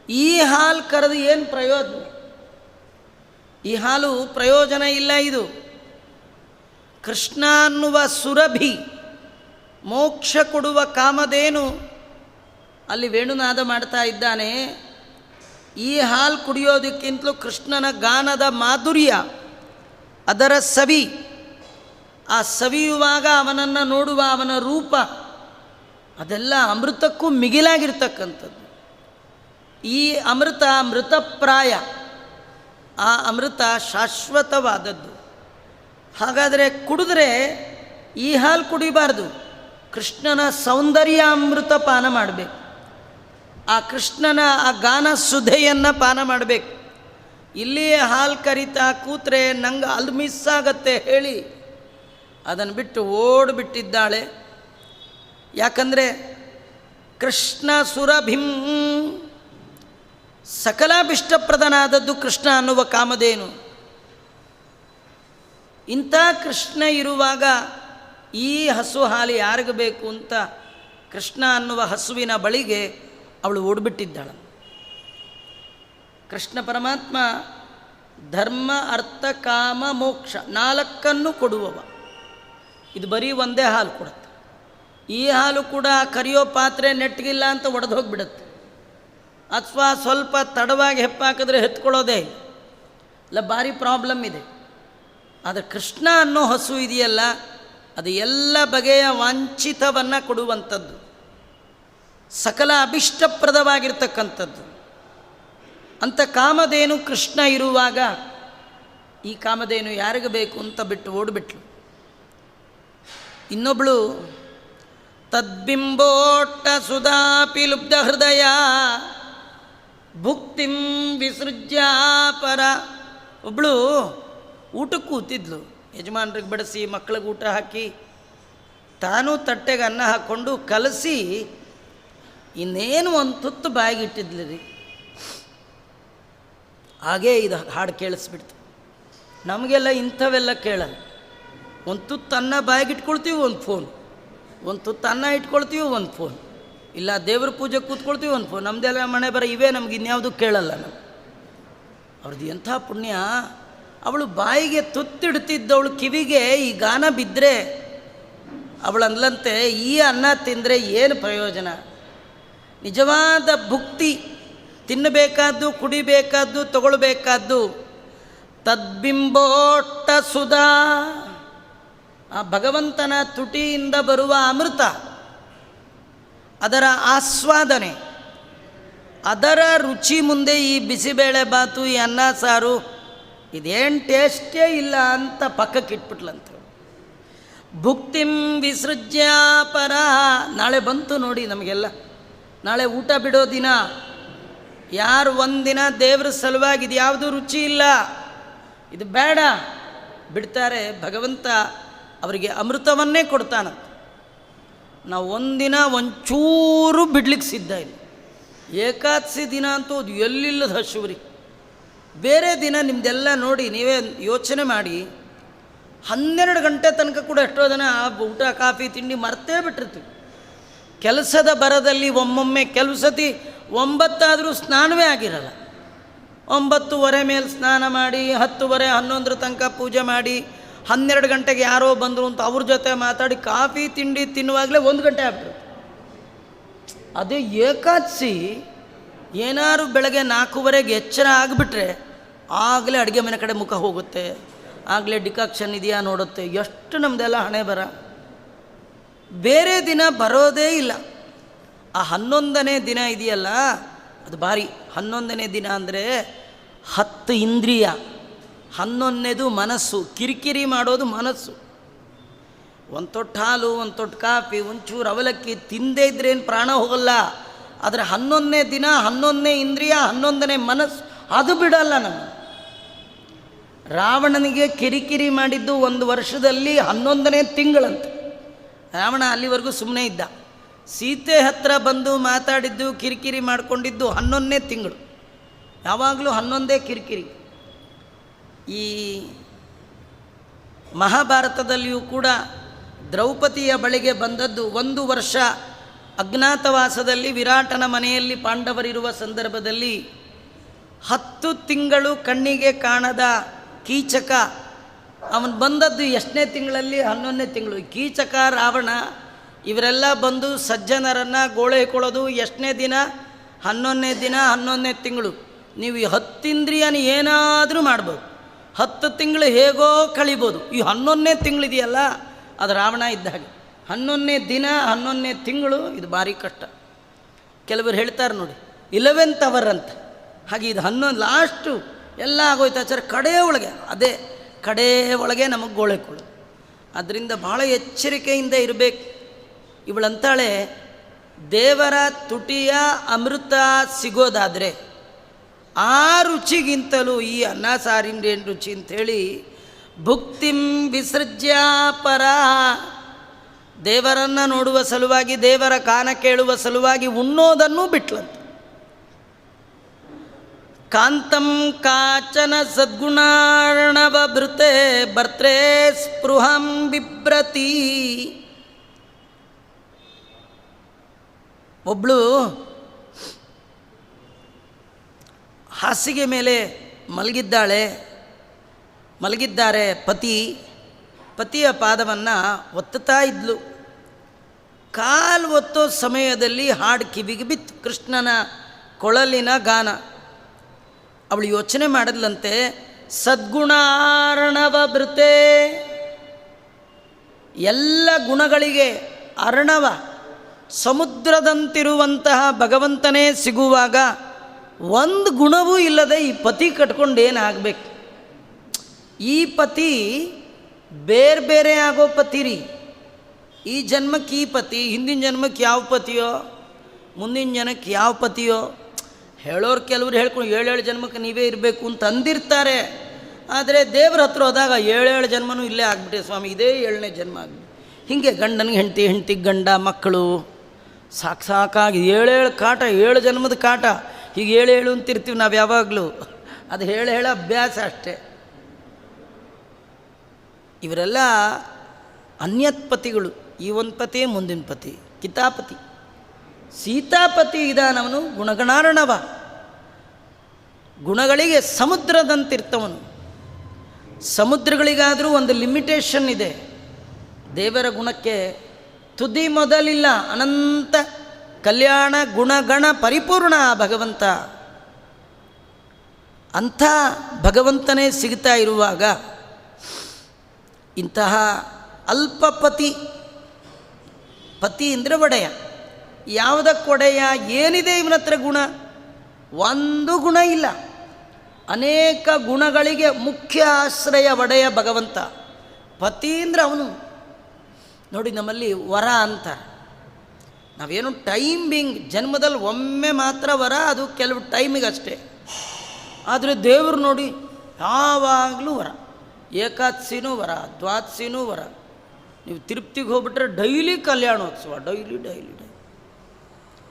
ಈ ಹಾಲು ಕರೆದು ಏನು ಪ್ರಯೋಜನ? ಈ ಹಾಲು ಪ್ರಯೋಜನ ಇಲ್ಲ. ಇದು ಕೃಷ್ಣ ಅನ್ನುವ ಸುರಭಿ, ಮೋಕ್ಷ ಕೊಡುವ ಕಾಮಧೇನು ಅಲ್ಲಿ ವೇಣುನಾದ ಮಾಡ್ತಾ ಇದ್ದಾನೆ. ಈ ಹಾಲು ಕುಡಿಯೋದಕ್ಕಿಂತಲೂ ಕೃಷ್ಣನ ಗಾನದ ಮಾಧುರ್ಯ, ಅದರ ಸವಿ, ಆ ಸವಿಯುವಾಗ ಅವನನ್ನು ನೋಡುವ ಅವನ ರೂಪ, ಅದೆಲ್ಲ ಅಮೃತಕ್ಕೂ ಮಿಗಿಲಾಗಿರ್ತಕ್ಕಂಥದ್ದು. ಈ ಅಮೃತ ಮೃತಪ್ರಾಯ, ಆ ಅಮೃತ ಶಾಶ್ವತವಾದದ್ದು. ಹಾಗಾದರೆ ಕುಡಿದ್ರೆ ಈ ಹಾಲು ಕುಡಿಬಾರ್ದು, ಕೃಷ್ಣನ ಸೌಂದರ್ಯ ಅಮೃತ ಪಾನ ಮಾಡಬೇಕು. ಆ ಕೃಷ್ಣನ ಆ ಗಾನ ಸುಧೆಯನ್ನು ಪಾನ ಮಾಡಬೇಕು. ಇಲ್ಲಿಯೇ ಹಾಲು ಕರಿತಾ ಕೂತ್ರೆ ನಂಗೆ ಅಲ್ಲಿ ಮಿಸ್ ಆಗತ್ತೆ ಹೇಳಿ ಅದನ್ನು ಬಿಟ್ಟು ಓಡಿಬಿಟ್ಟಿದ್ದಾಳೆ. ಯಾಕಂದರೆ ಕೃಷ್ಣ ಸುರಭಿಂ, ಸಕಲಾಭಿಷ್ಟಪ್ರದನಾದದ್ದು ಕೃಷ್ಣ ಅನ್ನುವ ಕಾಮಧೇನು. ಇಂಥ ಕೃಷ್ಣ ಇರುವಾಗ ಈ ಹಸು ಹಾಲು ಯಾರಿಗೆ ಬೇಕು ಅಂತ ಕೃಷ್ಣ ಅನ್ನುವ ಹಸುವಿನ ಬಳಿಗೆ ಅವಳು ಓಡಿಬಿಟ್ಟಿದ್ದಾಳೆ. ಕೃಷ್ಣ ಪರಮಾತ್ಮ ಧರ್ಮ ಅರ್ಥ ಕಾಮ ಮೋಕ್ಷ 4 ಕೊಡುವವ. ಇದು ಬರೀ ಒಂದೇ ಹಾಲು ಕೊಡುತ್ತೆ. ಈ ಹಾಲು ಕೂಡ ಕರಿಯೋ ಪಾತ್ರೆ ನೆಟ್ಟಗಿಲ್ಲ ಅಂತ ಒಡೆದು ಹೋಗಿಬಿಡುತ್ತೆ, ಅಥವಾ ಸ್ವಲ್ಪ ತಡವಾಗಿ ಹೆಪ್ಪಾಕಿದ್ರೆ ಹೆತ್ಕೊಳ್ಳೋದೇ ಇಲ್ಲ, ಭಾರಿ ಪ್ರಾಬ್ಲಮ್ ಇದೆ. ಆದರೆ ಕೃಷ್ಣ ಅನ್ನೋ ಹಸು ಇದೆಯಲ್ಲ, ಅದು ಎಲ್ಲ ಬಗೆಯ ವಾಂಛಿತವನ್ನು ಕೊಡುವಂಥದ್ದು, ಸಕಲ ಅಭಿಷ್ಟಪ್ರದವಾಗಿರ್ತಕ್ಕಂಥದ್ದು. ಅಂಥ ಕಾಮಧೇನು ಕೃಷ್ಣ ಇರುವಾಗ ಈ ಕಾಮಧೇನು ಯಾರಿಗೆ ಬೇಕು ಅಂತ ಬಿಟ್ಟು ಓಡಿಬಿಟ್ಲು. ಇನ್ನೊಬ್ಬಳು ತದ್ಬಿಂಬೋಟ್ಟ ಸುಧಾಪಿ ಲುಬ್ಧ ಹೃದಯ ಭುಕ್ತಿಂ ವಿಸೃಜ್ಯಾಪರ. ಒಬ್ಬಳು ಊಟಕ್ಕೆ ಕೂತಿದ್ಲು, ಯಜಮಾನ್ರಿಗೆ ಬಡಿಸಿ ಮಕ್ಕಳಿಗೆ ಊಟ ಹಾಕಿ ತಾನೂ ತಟ್ಟೆಗೆ ಅನ್ನ ಹಾಕ್ಕೊಂಡು ಕಲಸಿ ಇನ್ನೇನು ಒಂದು ತುತ್ತು ಬಾಯಿಗಿಟ್ಟಿದ್ಲು ರೀ. ಹಾಗೇ ಇದು ಹಾಡು ಕೇಳಿಸ್ಬಿಡ್ತು. ನಮಗೆಲ್ಲ ಇಂಥವೆಲ್ಲ ಕೇಳಲ್ಲ. ಒಂದು ತುತ್ತು ಅನ್ನ ಬಾಯಿಗಿಟ್ಕೊಳ್ತೀವಿ, ಒಂದು ಫೋನ್, ಒಂದು ತುತ್ತು ಅನ್ನ ಇಟ್ಕೊಳ್ತೀವಿ, ಒಂದು ಫೋನ್, ಇಲ್ಲ ದೇವ್ರ ಪೂಜೆ ಕೂತ್ಕೊಳ್ತೀವಿ, ಒಂದು ಫೋನ್. ನಮ್ಮದೆಲ್ಲ ಮನೆ ಬರ ಇವೇ, ನಮ್ಗೆ ಇನ್ಯಾವುದು ಕೇಳಲ್ಲ ನಾವು. ಅವ್ರದ್ದು ಎಂಥ ಪುಣ್ಯ. ಅವಳು ಬಾಯಿಗೆ ತುತ್ತಿಡ್ತಿದ್ದವಳು ಕಿವಿಗೆ ಈ ಗಾನ ಬಿದ್ದರೆ ಅವಳಂದ್ಲಂತೆ, ಈ ಅನ್ನ ತಿಂದರೆ ಏನು ಪ್ರಯೋಜನ? ನಿಜವಾದ ಭುಕ್ತಿ, ತಿನ್ನಬೇಕಾದ್ದು, ಕುಡಿಬೇಕಾದ್ದು, ತಗೊಳ್ಬೇಕಾದ್ದು ತದ್ಬಿಂಬೋಟ್ಟ ಸುಧಾ, ಆ ಭಗವಂತನ ತುಟಿಯಿಂದ ಬರುವ ಅಮೃತ, ಅದರ ಆಸ್ವಾದನೆ, ಅದರ ರುಚಿ ಮುಂದೆ ಈ ಬಿಸಿಬೇಳೆ ಬಾತು, ಈ ಅನ್ನ ಸಾರು ಇದೇನು ಟೇಸ್ಟೇ ಇಲ್ಲ ಅಂತ ಪಕ್ಕಕ್ಕಿಟ್ಬಿಟ್ಲಂತ. ಭುಕ್ತಿಂ ವಿಸೃಜ್ಯಾಪರ. ನಾಳೆ ಬಂತು ನೋಡಿ ನಮಗೆಲ್ಲ, ನಾಳೆ ಊಟ ಬಿಡೋ ದಿನ. ಯಾರು ಒಂದಿನ ದೇವ್ರ ಸಲುವಾಗಿ ಇದು ಯಾವುದೂ ರುಚಿ ಇಲ್ಲ, ಇದು ಬೇಡ ಬಿಡ್ತಾರೆ, ಭಗವಂತ ಅವರಿಗೆ ಅಮೃತವನ್ನೇ ಕೊಡ್ತಾನಂತ. ನಾವು ಒಂದಿನ ಒಂಚೂರು ಬಿಡ್ಲಿಕ್ಕೆ ಸಿದ್ಧ ಇಲ್ಲ. ಏಕಾದಶಿ ದಿನ ಅಂತೂ ಅದು ಎಲ್ಲಿಲ್ಲದ ಹಶುವ್ರಿ. ಬೇರೆ ದಿನ ನಿಮ್ಮದೆಲ್ಲ ನೋಡಿ ನೀವೇ ಯೋಚನೆ ಮಾಡಿ, 12 ಗಂಟೆ ತನಕ ಕೂಡ ಎಷ್ಟೋ ಜನ ಊಟ ಕಾಫಿ ತಿಂಡಿ ಮರ್ತೇ ಬಿಟ್ಟಿರ್ತೀವಿ. ಕೆಲಸದ ಬರದಲ್ಲಿ ಒಮ್ಮೊಮ್ಮೆ ಕೆಲವು ಸತಿ 9 ಆದರೂ ಸ್ನಾನವೇ ಆಗಿರಲ್ಲ. 9:30 ಮೇಲೆ ಸ್ನಾನ ಮಾಡಿ 10:30 11 ತನಕ ಪೂಜೆ ಮಾಡಿ 12 ಗಂಟೆಗೆ ಯಾರೋ ಬಂದರು ಅಂತ ಅವ್ರ ಜೊತೆ ಮಾತಾಡಿ ಕಾಫಿ ತಿಂಡಿ ತಿನ್ನುವಾಗಲೇ 1 ಗಂಟೆ ಆಗ್ಬಿಟ್ರು. ಅದೇ ಏಕಾದಶಿ ಏನಾದ್ರು ಬೆಳಗ್ಗೆ 4:15 ಎಚ್ಚರ ಆಗಿಬಿಟ್ರೆ ಆಗಲೇ ಅಡುಗೆ ಮನೆ ಕಡೆ ಮುಖ ಹೋಗುತ್ತೆ, ಆಗಲೇ ಡಿಕಾಕ್ಷನ್ ಇದೆಯಾ ನೋಡುತ್ತೆ. ಎಷ್ಟು ನಮ್ಮದೆಲ್ಲ ಹಣೆ ಬರ. ಬೇರೆ ದಿನ ಬರೋದೇ ಇಲ್ಲ. ಆ 11ನೇ ದಿನ ಇದೆಯಲ್ಲ ಅದು ಭಾರಿ. 11ನೇ ದಿನ ಅಂದರೆ 10 ಇಂದ್ರಿಯ, 11ನೇದು ಮನಸ್ಸು. ಕಿರಿಕಿರಿ ಮಾಡೋದು ಮನಸ್ಸು. ಒಂದು ತೊಟ್ಟು ಹಾಲು, ಒಂದು ತೊಟ್ಟು ಕಾಫಿ, ಒಂಚೂರು ಅವಲಕ್ಕಿ ತಿಂದೇ ಇದ್ರೇನು ಪ್ರಾಣ ಹೋಗಲ್ಲ. ಆದರೆ 11ನೇ ದಿನ 11ನೇ ಇಂದ್ರಿಯ, 11ನೇ ಮನಸ್ಸು ಅದು ಬಿಡಲ್ಲ ನಮ್ಮ. ರಾವಣನಿಗೆ ಕಿರಿಕಿರಿ ಮಾಡಿದ್ದು 1 ವರ್ಷದಲ್ಲಿ 11ನೇ ತಿಂಗಳಂತೆ. ರಾವಣ ಅಲ್ಲಿವರೆಗೂ ಸುಮ್ಮನೆ ಇದ್ದ. ಸೀತೆ ಹತ್ರ ಬಂದು ಮಾತಾಡಿದ್ದು, ಕಿರಿಕಿರಿ ಮಾಡಿಕೊಂಡಿದ್ದು 11ನೇ ತಿಂಗಳು. ಯಾವಾಗಲೂ 11ನೇ ಕಿರಿಕಿರಿ. ಈ ಮಹಾಭಾರತದಲ್ಲಿಯೂ ಕೂಡ ದ್ರೌಪದಿಯ ಬಳಿಗೆ ಬಂದದ್ದು 1 ವರ್ಷ ಅಜ್ಞಾತವಾಸದಲ್ಲಿ ವಿರಾಟನ ಮನೆಯಲ್ಲಿ ಪಾಂಡವರಿರುವ ಸಂದರ್ಭದಲ್ಲಿ 10 ತಿಂಗಳು ಕಣ್ಣಿಗೆ ಕಾಣದ ಕೀಚಕ ಅವನು ಬಂದದ್ದು ಎಷ್ಟನೇ ತಿಂಗಳಲ್ಲಿ? 11ನೇ ತಿಂಗಳು. ಕೀಚಕ, ರಾವಣ ಇವರೆಲ್ಲ ಬಂದು ಸಜ್ಜನರನ್ನು ಗೋಳೈಕೊಳ್ಳೋದು ಎಷ್ಟನೇ ದಿನ? 11ನೇ ದಿನ, 11ನೇ ತಿಂಗಳು. ನೀವು ಈ 10 ಇಂದ್ರಿಯನ ಏನಾದರೂ ಮಾಡ್ಬೋದು, 10 ತಿಂಗಳು ಹೇಗೋ ಕಳಿಬೋದು. ಈ 11ನೇ ತಿಂಗಳಿದೆಯಲ್ಲ ಅದು ರಾವಣ ಇದ್ದ ಹಾಗೆ. 11ನೇ ದಿನ 11ನೇ ತಿಂಗಳು ಇದು ಭಾರಿ ಕಷ್ಟ. ಕೆಲವರು ಹೇಳ್ತಾರೆ ನೋಡಿ 11th ಅವರ್ ಅಂತ. ಹಾಗೆ ಇದು 11 ಲಾಸ್ಟು ಎಲ್ಲ ಆಗೋಯ್ತು ಆಚಾರ, ಕಡೆಯ ಒಳಗೆ ಅದೇ ಕಡೆಯ ಒಳಗೆ ನಮಗೆ ಗೋಳೆಕೊಳ್ಳು. ಅದರಿಂದ ಭಾಳ ಎಚ್ಚರಿಕೆಯಿಂದ ಇರಬೇಕು. ಇವಳಂತಾಳೆ, ದೇವರ ತುಟಿಯ ಅಮೃತ ಸಿಗೋದಾದರೆ ಆ ರುಚಿಗಿಂತಲೂ ಈ ಅನ್ನ ಸಾರಿಂದೇನು ರುಚಿ ಅಂಥೇಳಿ ಭುಕ್ತಿಂ ವಿಸೃಜ್ಯಾಪರ. ದೇವರನ್ನು ನೋಡುವ ಸಲುವಾಗಿ, ದೇವರ ಕಾನ ಕೇಳುವ ಸಲುವಾಗಿ ಉಣ್ಣೋದನ್ನು ಬಿಟ್ಲಂತ. ಕಾಂತಂ ಕಾಚನ ಸದ್ಗುಣಾರ್ಣವ ಭೃತೆ ಭರ್ತ್ರೇ ಸ್ಪೃಹಂ ಬಿಭ್ರತಿ. ಒಬ್ಬಳು ಹಾಸಿಗೆ ಮೇಲೆ ಮಲಗಿದ್ದಾರೆ ಪತಿಯ ಪಾದವನ್ನು ಒತ್ತುತ್ತಾ ಇದ್ಲು. ಕಾಲು ಒತ್ತೋ ಸಮಯದಲ್ಲಿ ಹಾಡು ಕಿವಿಗೆ ಬಿತ್ತು, ಕೃಷ್ಣನ ಕೊಳಲಿನ ಗಾನ. ಅವಳು ಯೋಚನೆ ಮಾಡಿದ್ಲಂತೆ, ಸದ್ಗುಣಾರ್ಣವ ಭೃತೆ, ಎಲ್ಲ ಗುಣಗಳಿಗೆ ಅರ್ಣವ ಸಮುದ್ರದಂತಿರುವಂತಹ ಭಗವಂತನೇ ಸಿಗುವಾಗ ಒಂದು ಗುಣವೂ ಇಲ್ಲದೆ ಈ ಪತಿ ಕಟ್ಕೊಂಡು ಏನಾಗಬೇಕು? ಈ ಪತಿ ಬೇರೆ ಬೇರೆ ಆಗೋ ಪತಿ ರೀ. ಈ ಜನ್ಮಕ್ಕೆ ಈ ಪತಿ, ಹಿಂದಿನ ಜನ್ಮಕ್ಕೆ ಯಾವ ಪತಿಯೋ, ಮುಂದಿನ ಜನಕ್ಕೆ ಯಾವ ಪತಿಯೋ ಹೇಳೋರು ಕೆಲವ್ರು ಹೇಳ್ಕೊಂಡು 7 ಜನ್ಮಕ್ಕೆ ನೀವೇ ಇರಬೇಕು ಅಂತ ಅಂದಿರ್ತಾರೆ. ಆದರೆ ದೇವ್ರ ಹತ್ರ ಹೋದಾಗ 7 ಜನ್ಮನೂ ಇಲ್ಲೇ ಆಗ್ಬಿಟ್ಟೆ ಸ್ವಾಮಿ, ಇದೇ 7ನೇ ಜನ್ಮ ಆಗ್ಬಿಟ್ಟು. ಹೀಗೆ ಗಂಡನಿಗೆ ಹೆಂಡತಿಗೆ ಗಂಡ, ಮಕ್ಕಳು ಸಾಕಾಗಿ 7 ಕಾಟ, 7 ಜನ್ಮದ ಕಾಟ. ಹೀಗೆ 7 ಅಂತಿರ್ತೀವಿ ನಾವು ಯಾವಾಗಲೂ. ಅದು ಹೇಳ ಅಭ್ಯಾಸ ಅಷ್ಟೇ. ಇವರೆಲ್ಲ ಅನ್ಯತ್ಪತಿಗಳು. ಈ ಒಂದು ಪತಿ, ಮುಂದಿನ ಪತಿ ಕಿತಾಪತಿ. ಸೀತಾಪತಿ ಇದಾನವನು ಗುಣಗಣಾರ್ಣವ, ಗುಣಗಳಿಗೆ ಸಮುದ್ರದಂತಿರ್ತವನು. ಸಮುದ್ರಗಳಿಗಾದರೂ ಒಂದು ಲಿಮಿಟೇಷನ್ ಇದೆ, ದೇವರ ಗುಣಕ್ಕೆ ತುದಿ ಮೊದಲಿಲ್ಲ. ಅನಂತ ಕಲ್ಯಾಣ ಗುಣಗಣ ಪರಿಪೂರ್ಣ ಭಗವಂತ. ಅಂಥ ಭಗವಂತನೇ ಸಿಗ್ತಾ ಇರುವಾಗ ಇಂತಹ ಅಲ್ಪ ಪತಿ ಅಂದರೆ ಒಡೆಯ. ಯಾವುದಕ್ಕೆ ಒಡೆಯ? ಏನಿದೆ ಇವನ ಹತ್ರ ಗುಣ? ಒಂದು ಗುಣ ಇಲ್ಲ. ಅನೇಕ ಗುಣಗಳಿಗೆ ಮುಖ್ಯ ಆಶ್ರಯ ಒಡೆಯ ಭಗವಂತ. ಪತಿ ಅಂದರೆ ಅವನು. ನೋಡಿ, ನಮ್ಮಲ್ಲಿ ವರ ಅಂತ ನಾವೇನು ಟೈಮಿಂಗ್, ಜನ್ಮದಲ್ಲಿ ಒಮ್ಮೆ ಮಾತ್ರ ವರ, ಅದು ಕೆಲವು ಟೈಮಿಗೆ ಅಷ್ಟೇ. ಆದರೆ ದೇವರು ನೋಡಿ ಯಾವಾಗಲೂ ವರ. ಏಕಾದಶಿನೂ ವರ, ದ್ವಾದಶಿನೂ ವರ. ನೀವು ತಿರುಪ್ತಿಗೆ ಹೋಗ್ಬಿಟ್ರೆ ಡೈಲಿ ಕಲ್ಯಾಣೋತ್ಸವ, ಡೈಲಿ.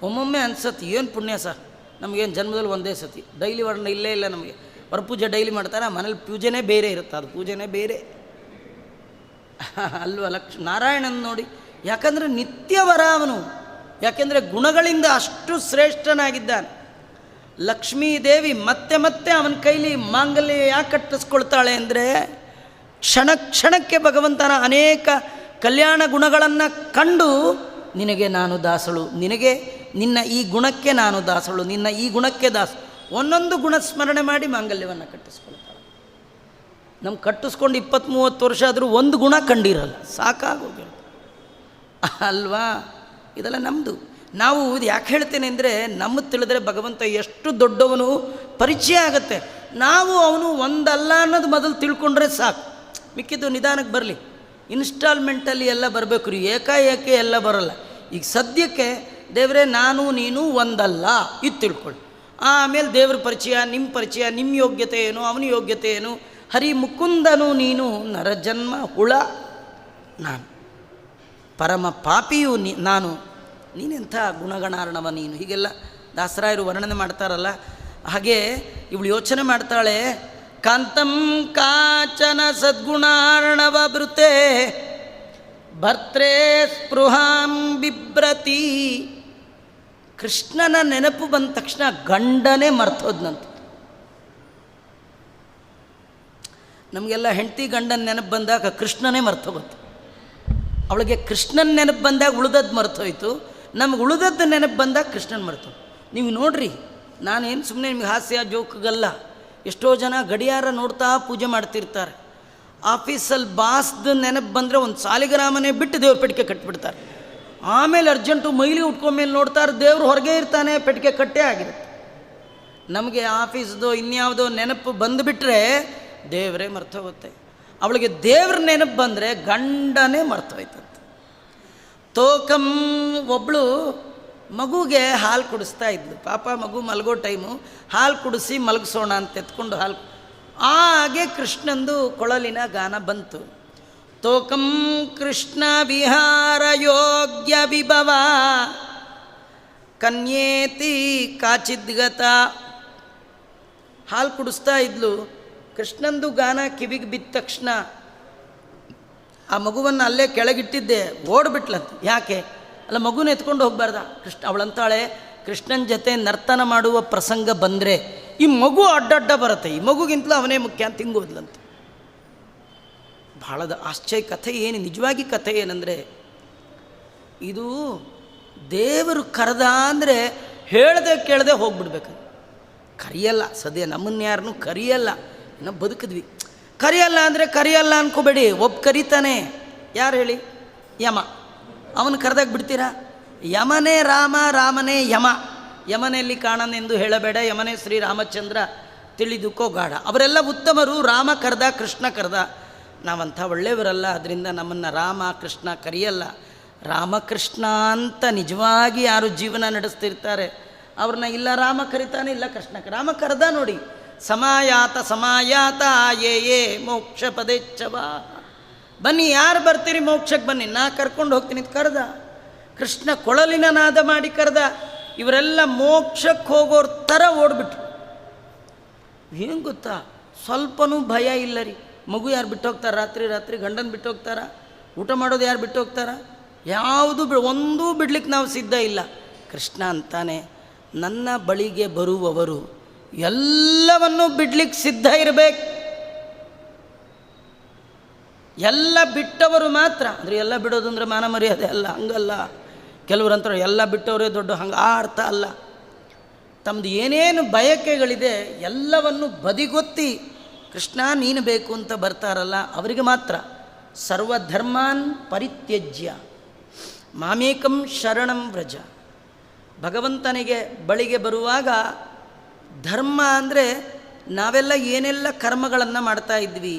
ಒಮ್ಮೊಮ್ಮೆ ಅನ್ಸತ್ತೆ ಏನು ಪುಣ್ಯ ಸರ್, ನಮಗೇನು ಜನ್ಮದಲ್ಲಿ ಒಂದೇ ಸತಿ ಡೈಲಿ ವರ್ಣ ಇಲ್ಲೇ ಇಲ್ಲ. ನಮಗೆ ವರಪೂಜೆ ಡೈಲಿ ಮಾಡ್ತಾರೆ, ಮನೇಲಿ ಪೂಜೆನೇ ಬೇರೆ ಇರುತ್ತೆ, ಅದು ಪೂಜೆನೇ ಬೇರೆ ಅಲ್ವ. ನಾರಾಯಣನ ನೋಡಿ, ಯಾಕಂದರೆ ನಿತ್ಯವರ ಅವನು, ಯಾಕೆಂದರೆ ಗುಣಗಳಿಂದ ಅಷ್ಟು ಶ್ರೇಷ್ಠನಾಗಿದ್ದಾನೆ. ಲಕ್ಷ್ಮೀದೇವಿ ಮತ್ತೆ ಮತ್ತೆ ಅವನ ಕೈಲಿ ಮಾಂಗಲ್ಯ ಯಾಕೆ ಕಟ್ಟಿಸ್ಕೊಳ್ತಾಳೆ ಅಂದರೆ, ಕ್ಷಣಕ್ಕೆ ಭಗವಂತನ ಅನೇಕ ಕಲ್ಯಾಣ ಗುಣಗಳನ್ನು ಕಂಡು ನಿನಗೆ ನಾನು ದಾಸಳು, ನಿನ್ನ ಈ ಗುಣಕ್ಕೆ ನಾನು ದಾಸಳು, ನಿನ್ನ ಈ ಗುಣಕ್ಕೆ ಒಂದೊಂದು ಗುಣ ಸ್ಮರಣೆ ಮಾಡಿ ಮಾಂಗಲ್ಯವನ್ನು ಕಟ್ಟಿಸ್ಕೊಳ್ತಾಳೆ. ನಮ್ಗೆ ಕಟ್ಟಿಸ್ಕೊಂಡು 20-30 ವರ್ಷ ಆದರೂ ಒಂದು ಗುಣ ಕಂಡಿರಲ್ಲ, ಸಾಕಾಗೋಗಿರುತ್ತೆ ಅಲ್ವಾ. ಇದೆಲ್ಲ ನಮ್ಮದು. ನಾವು ಇದು ಯಾಕೆ ಹೇಳ್ತೇನೆ ಅಂದರೆ, ನಮಗೆ ತಿಳಿದ್ರೆ ಭಗವಂತ ಎಷ್ಟು ದೊಡ್ಡವನು ಪರಿಚಯ ಆಗುತ್ತೆ. ನಾವು ಅವನು ಒಂದಲ್ಲ ಅನ್ನೋದು ಮೊದಲು ತಿಳ್ಕೊಂಡ್ರೆ ಸಾಕು, ಮಿಕ್ಕಿದ್ದು ನಿಧಾನಕ್ಕೆ ಬರಲಿ. ಇನ್ಸ್ಟಾಲ್ಮೆಂಟಲ್ಲಿ ಎಲ್ಲ ಬರಬೇಕು ರೀ, ಏಕಾಏಕಿ ಎಲ್ಲ ಬರೋಲ್ಲ. ಈಗ ಸದ್ಯಕ್ಕೆ ದೇವರೇ ನಾನು ನೀನು ಒಂದಲ್ಲ ಇದು ತಿಳ್ಕೊಳ್ಳಿ. ಆಮೇಲೆ ದೇವ್ರ ಪರಿಚಯ, ನಿಮ್ಮ ಯೋಗ್ಯತೆ ಏನು, ಅವನ ಯೋಗ್ಯತೆ ಏನು. ಹರಿ ಮುಕುಂದನು ನೀನು, ನರಜನ್ಮ ಹುಳ ನಾನು, ಪರಮ ಪಾಪಿಯು ನಾನು, ನೀನೆಂಥ ಗುಣಗಣಾರ್ಣವ ನೀನು. ಹೀಗೆಲ್ಲ ದಾಸರಾಯರು ವರ್ಣನೆ ಮಾಡ್ತಾರಲ್ಲ. ಹಾಗೆ ಇವಳು ಯೋಚನೆ ಮಾಡ್ತಾಳೆ, ಕಾಂತಂ ಕಾಚನ ಸದ್ಗುಣಾರ್ಣವ ಭೃತೆ ಭರ್ತ್ರೇ ಸ್ಪೃಹಾಂ ಬಿಭ್ರತಿ. ಕೃಷ್ಣನ ನೆನಪು ಬಂದ ತಕ್ಷಣ ಗಂಡನೇ ಮರ್ತೋದ್ನಂತ. ನಮಗೆಲ್ಲ ಹೆಂಡತಿ ಗಂಡನ ನೆನಪು ಬಂದಾಗ ಕೃಷ್ಣನೇ ಮರ್ತೋಗುತ್ತೆ. ಅವಳಿಗೆ ಕೃಷ್ಣನ ನೆನಪು ಬಂದಾಗ ಉಳಿದದ್ದು ಮರ್ತೋಯ್ತು, ನಮ್ಗೆ ಉಳಿದದ್ದು ನೆನಪು ಬಂದಾಗ ಕೃಷ್ಣನ ಮರ್ತೋ. ನೀವು ನೋಡ್ರಿ, ನಾನೇನು ಸುಮ್ಮನೆ ನಿಮ್ಗೆ ಹಾಸ್ಯ ಜೋಕ್ಗಲ್ಲ. ಎಷ್ಟೋ ಜನ ಗಡಿಯಾರ ನೋಡ್ತಾ ಪೂಜೆ ಮಾಡ್ತಿರ್ತಾರೆ. ಆಫೀಸಲ್ಲಿ ಬಾಸ್ದು ನೆನಪು ಬಂದರೆ ಒಂದು ಸಾಲಿಗ್ರಾಮನೇ ಬಿಟ್ಟು ದೇವ್ರ ಪೆಟ್ಟಿಗೆ ಕಟ್ಟಿಬಿಡ್ತಾರೆ. ಆಮೇಲೆ ಅರ್ಜೆಂಟು ಮೈಲಿ ಉಟ್ಕೊಂಡ್ಮೇಲೆ ನೋಡ್ತಾರೆ, ದೇವ್ರು ಹೊರಗೆ ಇರ್ತಾನೆ, ಪೆಟ್ಟಿಗೆ ಕಟ್ಟೇ ಆಗಿರುತ್ತೆ. ನಮಗೆ ಆಫೀಸ್ದು ಇನ್ಯಾವುದೋ ನೆನಪು ಬಂದುಬಿಟ್ರೆ ದೇವರೇ ಮರ್ತೋಗುತ್ತೆ. ಅವಳಿಗೆ ದೇವ್ರ ನೆನಪು ಬಂದರೆ ಗಂಡನೇ ಮರ್ತೋಯ್ತಂತೆ. ತೋಕಂ ಒಬ್ಬಳು ಮಗುಗೆ ಹಾಲು ಕುಡಿಸ್ತಾ ಇದ್ಲು. ಪಾಪ ಮಗು ಮಲಗೋ ಟೈಮು, ಹಾಲು ಕುಡಿಸಿ ಮಲಗಿಸೋಣ ಅಂತ ಎತ್ಕೊಂಡು ಹಾಲು, ಹಾಗೆ ಕೃಷ್ಣಂದು ಕೊಳಲಿನ ಗಾನ ಬಂತು. ತೋಕಂ ಕೃಷ್ಣ ವಿಹಾರ ಯೋಗ್ಯ ವಿಭವ ಕನ್ಯೇತಿ ಕಾಚಿದ್ಗತ. ಹಾಲು ಕುಡಿಸ್ತಾ ಇದ್ಲು. ಕೃಷ್ಣಂದು ಗಾನ ಕಿವಿಗೆ ಬಿದ್ದ ತಕ್ಷಣ ಆ ಮಗುವನ್ನು ಅಲ್ಲೇ ಕೆಳಗಿಟ್ಟಿದ್ದೆ, ಓಡ್ಬಿಟ್ಲಂತ. ಯಾಕೆ? ಅಲ್ಲ, ಮಗುನ ಎತ್ಕೊಂಡು ಹೋಗ್ಬಾರ್ದ? ಅವಳಂತಾಳೆ, ಕೃಷ್ಣನ ಜೊತೆ ನರ್ತನ ಮಾಡುವ ಪ್ರಸಂಗ ಬಂದರೆ ಈ ಮಗು ಅಡ್ಡಡ್ಡ ಬರುತ್ತೆ, ಈ ಮಗುಗಿಂತಲೂ ಅವನೇ ಮುಖ್ಯ ಅಂತ ಹಿಂಗೋದ್ಲಂತ. ಬಹಳದ ಆಶ್ಚರ್ಯ ಕಥೆ. ಏನು ನಿಜವಾಗಿ ಕಥೆ ಏನಂದರೆ, ಇದು ದೇವರು ಕರೆದ ಅಂದರೆ ಹೇಳ್ದೆ ಕೇಳದೆ ಹೋಗ್ಬಿಡ್ಬೇಕು. ಕರಿಯಲ್ಲ, ಸದ್ಯ ನಮ್ಮನ್ನು ಯಾರನ್ನೂ ಕರಿಯಲ್ಲ, ಇನ್ನೂ ಬದುಕಿದ್ವಿ. ಕರಿಯಲ್ಲ ಅಂದರೆ ಕರಿಯಲ್ಲ ಅನ್ಕೋಬೇಡಿ, ಕರಿತಾನೆ. ಯಾರು ಹೇಳಿ? ಯಮ. ಅವನು ಕರೆದಾಗ ಬಿಡ್ತೀರಾ? ಯಮನೇ ರಾಮ, ರಾಮನೇ ಯಮ. ಯಮನೆಯಲ್ಲಿ ಕಾಣನೆಂದು ಹೇಳಬೇಡ, ಯಮನೇ ಶ್ರೀರಾಮಚಂದ್ರ ತಿಳಿದುಕೋ ಗಾಢ. ಅವರೆಲ್ಲ ಉತ್ತಮರು. ರಾಮ ಕರೆದ, ಕೃಷ್ಣ ಕರೆದ. ನಾವಂಥ ಒಳ್ಳೆಯವರಲ್ಲ, ಅದರಿಂದ ನಮ್ಮನ್ನು ರಾಮ ಕೃಷ್ಣ ಕರೆಯಲ್ಲ. ರಾಮಕೃಷ್ಣ ಅಂತ ನಿಜವಾಗಿ ಯಾರು ಜೀವನ ನಡೆಸ್ತಿರ್ತಾರೆ ಅವ್ರನ್ನ ಇಲ್ಲ ರಾಮ ಕರಿತಾನೆ, ಇಲ್ಲ ಕೃಷ್ಣ. ರಾಮ ಕರೆದ ನೋಡಿ, ಸಮಾಯಾತ ಸಮಾಯಾತ ಯೇ ಮೋಕ್ಷ ಪದೇಚ್ಛವ. ಬನ್ನಿ, ಯಾರು ಬರ್ತೀರಿ ಮೋಕ್ಷಕ್ಕೆ ಬನ್ನಿ, ನಾ ಕರ್ಕೊಂಡು ಹೋಗ್ತೀನಿ ಅಂತ ಕರೆದ. ಕೃಷ್ಣ ಕೊಳಲಿನ ನಾದ ಮಾಡಿ ಕರೆದ. ಇವರೆಲ್ಲ ಮೋಕ್ಷಕ್ಕೆ ಹೋಗೋರ ಥರ ಓಡ್ಬಿಟ್ರು. ಏನು ಗೊತ್ತಾ, ಸ್ವಲ್ಪನೂ ಭಯ ಇಲ್ಲ ರೀ. ಮಗು ಯಾರು ಬಿಟ್ಟು ಹೋಗ್ತಾರೆ? ರಾತ್ರಿ ರಾತ್ರಿ ಗಂಡನ ಬಿಟ್ಟು ಹೋಗ್ತಾರ? ಊಟ ಮಾಡೋದು ಯಾರು ಬಿಟ್ಟು ಹೋಗ್ತಾರ? ಯಾವುದು ಒಂದೂ ಬಿಡ್ಲಿಕ್ಕೆ ನಾವು ಸಿದ್ಧ ಇಲ್ಲ. ಕೃಷ್ಣ ಅಂತಾನೆ, ನನ್ನ ಬಳಿಗೆ ಬರುವವರು ಎಲ್ಲವನ್ನೂ ಬಿಡ್ಲಿಕ್ಕೆ ಸಿದ್ಧ ಇರಬೇಕು. ಎಲ್ಲ ಬಿಟ್ಟವರು ಮಾತ್ರ. ಅಂದರೆ ಎಲ್ಲ ಬಿಡೋದು ಅಂದರೆ ಮಾನ ಮರ್ಯಾದೆ ಅಲ್ಲ, ಹಂಗಲ್ಲ. ಕೆಲವರು ಅಂತಾರೆ ಎಲ್ಲ ಬಿಟ್ಟವರೇ ದೊಡ್ಡ, ಹಂಗೆ ಆ ಅರ್ಥ ಅಲ್ಲ. ತಮ್ಮದು ಏನೇನು ಬಯಕೆಗಳಿದೆ ಎಲ್ಲವನ್ನು ಬದಿಗೊತ್ತಿ ಕೃಷ್ಣ ನೀನು ಬೇಕು ಅಂತ ಬರ್ತಾರಲ್ಲ ಅವರಿಗೆ ಮಾತ್ರ. ಸರ್ವಧರ್ಮಾನ್ ಪರಿತ್ಯಜ್ಯ ಮಾಮೇಕಂ ಶರಣಂ ವ್ರಜ. ಭಗವಂತನಿಗೆ ಬಳಿಗೆ ಬರುವಾಗ ಧರ್ಮ ಅಂದರೆ ನಾವೆಲ್ಲ ಏನೆಲ್ಲ ಕರ್ಮಗಳನ್ನು ಮಾಡ್ತಾ ಇದ್ವಿ,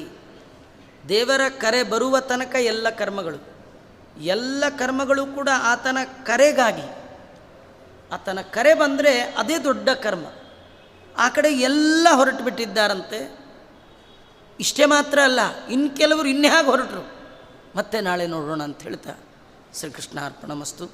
ದೇವರ ಕರೆ ಬರುವ ತನಕ ಎಲ್ಲ ಕರ್ಮಗಳು ಕೂಡ ಆತನ ಕರೆಗಾಗಿ. ಆತನ ಕರೆ ಬಂದರೆ ಅದೇ ದೊಡ್ಡ ಕರ್ಮ. ಆ ಕಡೆ ಎಲ್ಲ ಹೊರಟು ಬಿಟ್ಟಿದ್ದಾರಂತೆ. ಇಷ್ಟೇ ಮಾತ್ರ ಅಲ್ಲ, ಇನ್ನು ಕೆಲವರು ಇನ್ಯಾಗ ಹೊರಟರು ಮತ್ತೆ ನಾಳೆ ನೋಡೋಣ ಅಂತ ಹೇಳ್ತಾ ಶ್ರೀಕೃಷ್ಣ ಅರ್ಪಣಮಸ್ತು.